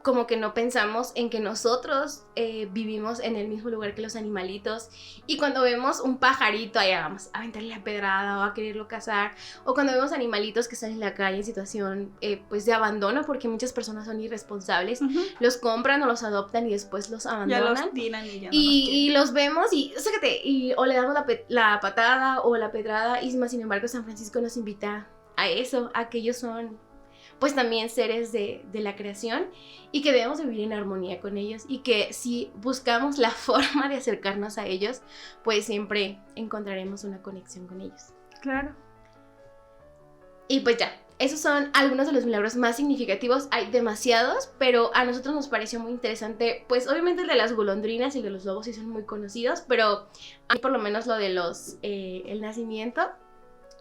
como que no pensamos en que nosotros vivimos en el mismo lugar que los animalitos, y cuando vemos un pajarito allá vamos a aventarle la pedrada o a quererlo cazar, o cuando vemos animalitos que están en la calle en situación pues de abandono, porque muchas personas son irresponsables, los compran o los adoptan y después los Ya abandonan. los tiran y ya no Y los vemos y, sácate, o le damos la patada o la pedrada, y más sin embargo San Francisco nos invita a eso, a que ellos son pues también seres de la creación, y que debemos vivir en armonía con ellos, y que si buscamos la forma de acercarnos a ellos, pues siempre encontraremos una conexión con ellos. Claro. Y pues ya, esos son algunos de los milagros más significativos. Hay demasiados, pero a nosotros nos pareció muy interesante. Pues obviamente el de las golondrinas y el de los lobos sí son muy conocidos, pero a mí por lo menos lo de el nacimiento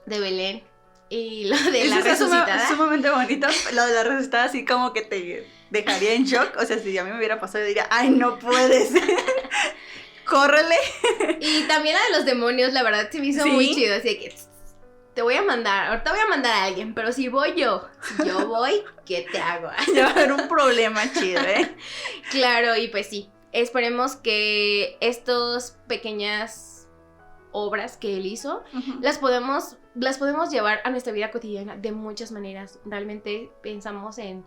de Belén y lo de la resucitada. Sumamente bonito. Lo de la resucitada así como que te dejaría en shock. O sea, si a mí me hubiera pasado, yo diría, ay, no puede ser. Córrele. Y también la de los demonios, la verdad, se me hizo muy chido. Así que ahorita voy a mandar a alguien, pero si yo voy, ¿qué te hago? Ya va a haber un problema chido, ¿eh? Claro, y pues sí, esperemos que estas pequeñas obras que él hizo, las podemos llevar a nuestra vida cotidiana de muchas maneras. Realmente pensamos en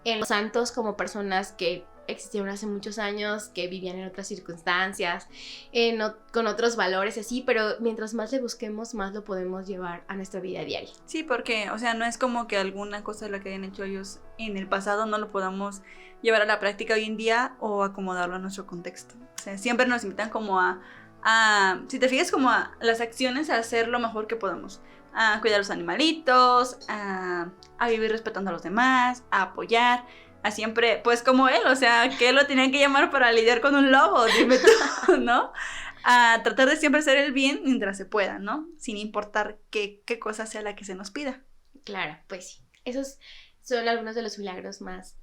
los santos como personas que existieron hace muchos años, que vivían en otras circunstancias, con otros valores así, pero mientras más le busquemos, más lo podemos llevar a nuestra vida diaria. Sí, porque, o sea, no es como que alguna cosa de la que hayan hecho ellos en el pasado no lo podamos llevar a la práctica hoy en día o acomodarlo a nuestro contexto. O sea, siempre nos invitan como si te fijas, como a las acciones, a hacer lo mejor que podamos, a cuidar a los animalitos, a vivir respetando a los demás, a apoyar, a siempre, pues como él, o sea, que él lo tenían que llamar para lidiar con un lobo, dime tú, ¿no? A tratar de siempre hacer el bien mientras se pueda, ¿no? Sin importar qué cosa sea la que se nos pida. Claro, pues sí. Esos son algunos de los milagros más,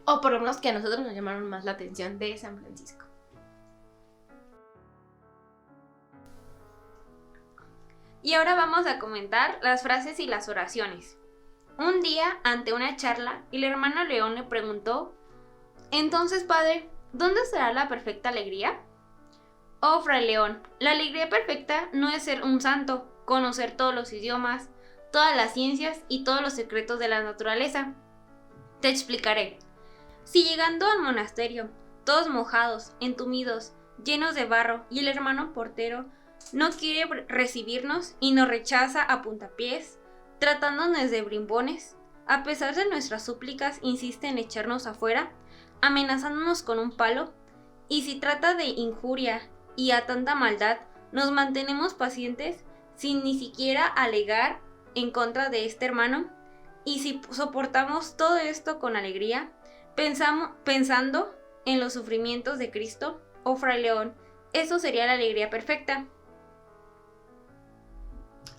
o por lo menos que a nosotros nos llamaron más la atención de San Francisco. Y ahora vamos a comentar las frases y las oraciones. Un día, ante una charla, el hermano León le preguntó: «Entonces, padre, ¿dónde estará la perfecta alegría?» «Oh, fray León, la alegría perfecta no es ser un santo, conocer todos los idiomas, todas las ciencias y todos los secretos de la naturaleza. Te explicaré. Si llegando al monasterio, todos mojados, entumidos, llenos de barro, y el hermano portero no quiere recibirnos y nos rechaza a puntapiés, tratándonos de brimbones, a pesar de nuestras súplicas insiste en echarnos afuera, amenazándonos con un palo, y si trata de injuria y a tanta maldad, nos mantenemos pacientes sin ni siquiera alegar en contra de este hermano, y si soportamos todo esto con alegría, pensando en los sufrimientos de Cristo, oh fray León, eso sería la alegría perfecta».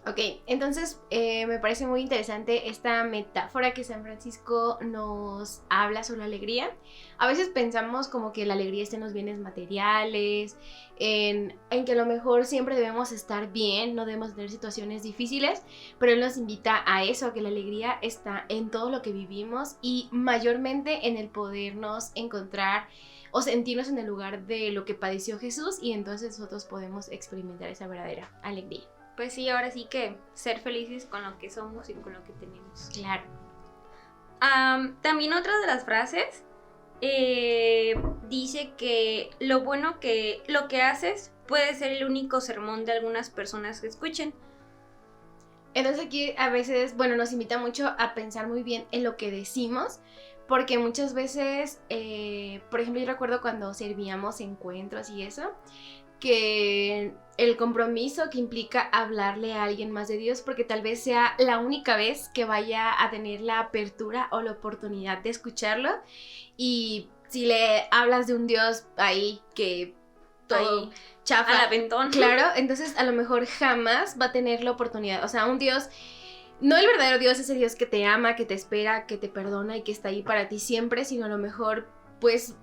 Ok, entonces me parece muy interesante esta metáfora que San Francisco nos habla sobre la alegría. A veces pensamos como que la alegría está en los bienes materiales, en que a lo mejor siempre debemos estar bien, no debemos tener situaciones difíciles, pero él nos invita a eso, a que la alegría está en todo lo que vivimos y mayormente en el podernos encontrar o sentirnos en el lugar de lo que padeció Jesús, y entonces nosotros podemos experimentar esa verdadera alegría. Pues sí, ahora sí que ser felices con lo que somos y con lo que tenemos. Claro. También otra de las frases dice que lo que haces puede ser el único sermón de algunas personas que escuchen. Entonces aquí a veces, bueno, nos invita mucho a pensar muy bien en lo que decimos, porque muchas veces, por ejemplo, yo recuerdo cuando servíamos encuentros y eso, que el compromiso que implica hablarle a alguien más de Dios, porque tal vez sea la única vez que vaya a tener la apertura o la oportunidad de escucharlo, y si le hablas de un Dios ahí que todo Ahí, chafa, al aventón. claro, entonces a lo mejor jamás va a tener la oportunidad, o sea, un Dios, no el verdadero Dios, ese Dios que te ama, que te espera, que te perdona y que está ahí para ti siempre, sino a lo mejor, pues,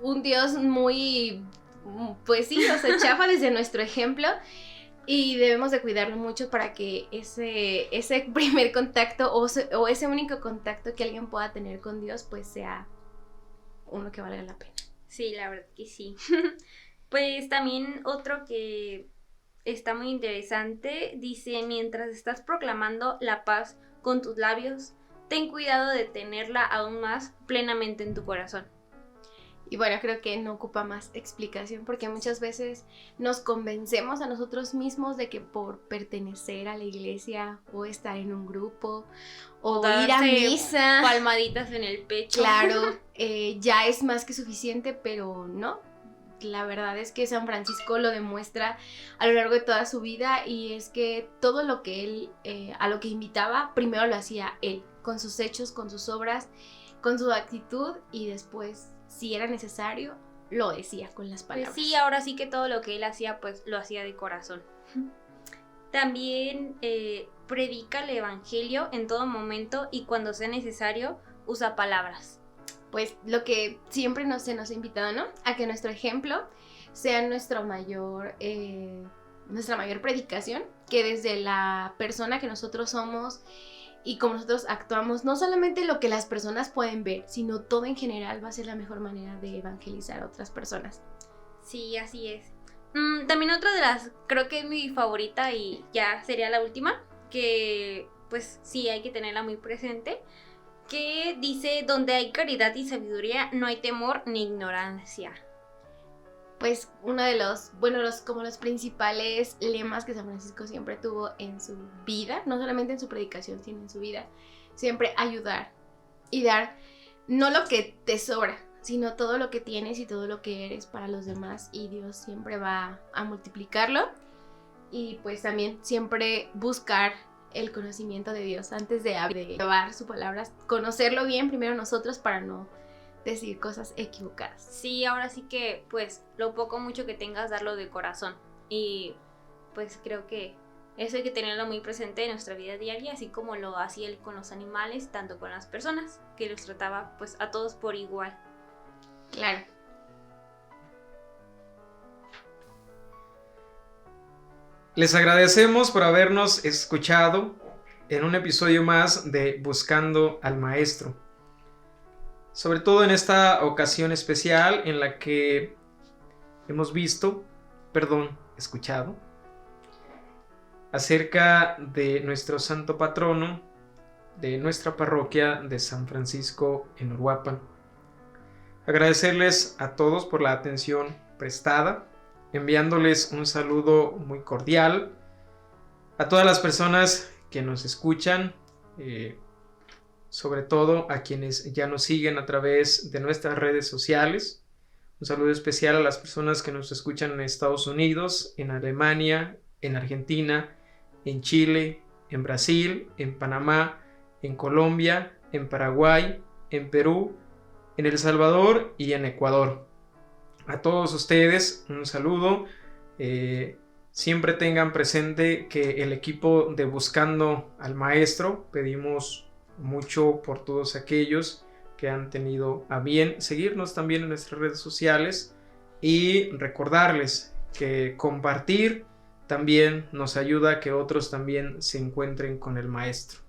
un Dios muy, pues sí, o sea, chafa desde nuestro ejemplo, y debemos de cuidarlo mucho para que ese primer contacto o ese único contacto que alguien pueda tener con Dios, pues sea uno que valga la pena. Sí, la verdad que sí. Pues también otro que está muy interesante, dice, mientras estás proclamando la paz con tus labios, ten cuidado de tenerla aún más plenamente en tu corazón. Y bueno, creo que no ocupa más explicación, porque muchas veces nos convencemos a nosotros mismos de que por pertenecer a la iglesia o estar en un grupo o ir a Darse misa, palmaditas en el pecho. claro, ya es más que suficiente, pero no. La verdad es que San Francisco lo demuestra a lo largo de toda su vida, y es que todo lo que él, a lo que invitaba, primero lo hacía él, con sus hechos, con sus obras, con su actitud, y después, si era necesario, lo decía con las Pues palabras. sí, ahora sí que todo lo que él hacía, pues lo hacía de corazón. También predica el evangelio en todo momento y cuando sea necesario, usa palabras. Pues lo que siempre se nos ha invitado, ¿no? A que nuestro ejemplo sea nuestra mayor predicación, que desde la persona que nosotros somos y como nosotros actuamos, no solamente lo que las personas pueden ver, sino todo en general va a ser la mejor manera de evangelizar a otras personas. Sí, así es. También otra de las, creo que es mi favorita y ya sería la última, que pues sí hay que tenerla muy presente, que dice, donde hay caridad y sabiduría, no hay temor ni ignorancia. Pues uno de los, bueno, como los principales lemas que San Francisco siempre tuvo en su vida, no solamente en su predicación, sino en su vida, siempre ayudar y dar no lo que te sobra, sino todo lo que tienes y todo lo que eres para los demás, y Dios siempre va a multiplicarlo. Y pues también siempre buscar el conocimiento de Dios antes de llevar su palabra, conocerlo bien primero nosotros para no decir cosas equivocadas. Sí, ahora sí que pues lo poco mucho que tengas, darlo de corazón. Y pues creo que eso hay que tenerlo muy presente en nuestra vida diaria, así como lo hacía él con los animales, tanto con las personas, que los trataba pues a todos por igual. Claro. Les agradecemos por habernos escuchado en un episodio más de Buscando al Maestro. Sobre todo en esta ocasión especial en la que hemos escuchado acerca de nuestro santo patrono de nuestra parroquia de San Francisco en Uruapan. Agradecerles a todos por la atención prestada, enviándoles un saludo muy cordial a todas las personas que nos escuchan, sobre todo a quienes ya nos siguen a través de nuestras redes sociales. Un saludo especial a las personas que nos escuchan en Estados Unidos, en Alemania, en Argentina, en Chile, en Brasil, en Panamá, en Colombia, en Paraguay, en Perú, en El Salvador y en Ecuador. A todos ustedes un saludo. Siempre tengan presente que el equipo de Buscando al Maestro pedimos mucho por todos aquellos que han tenido a bien seguirnos también en nuestras redes sociales, y recordarles que compartir también nos ayuda a que otros también se encuentren con el Maestro.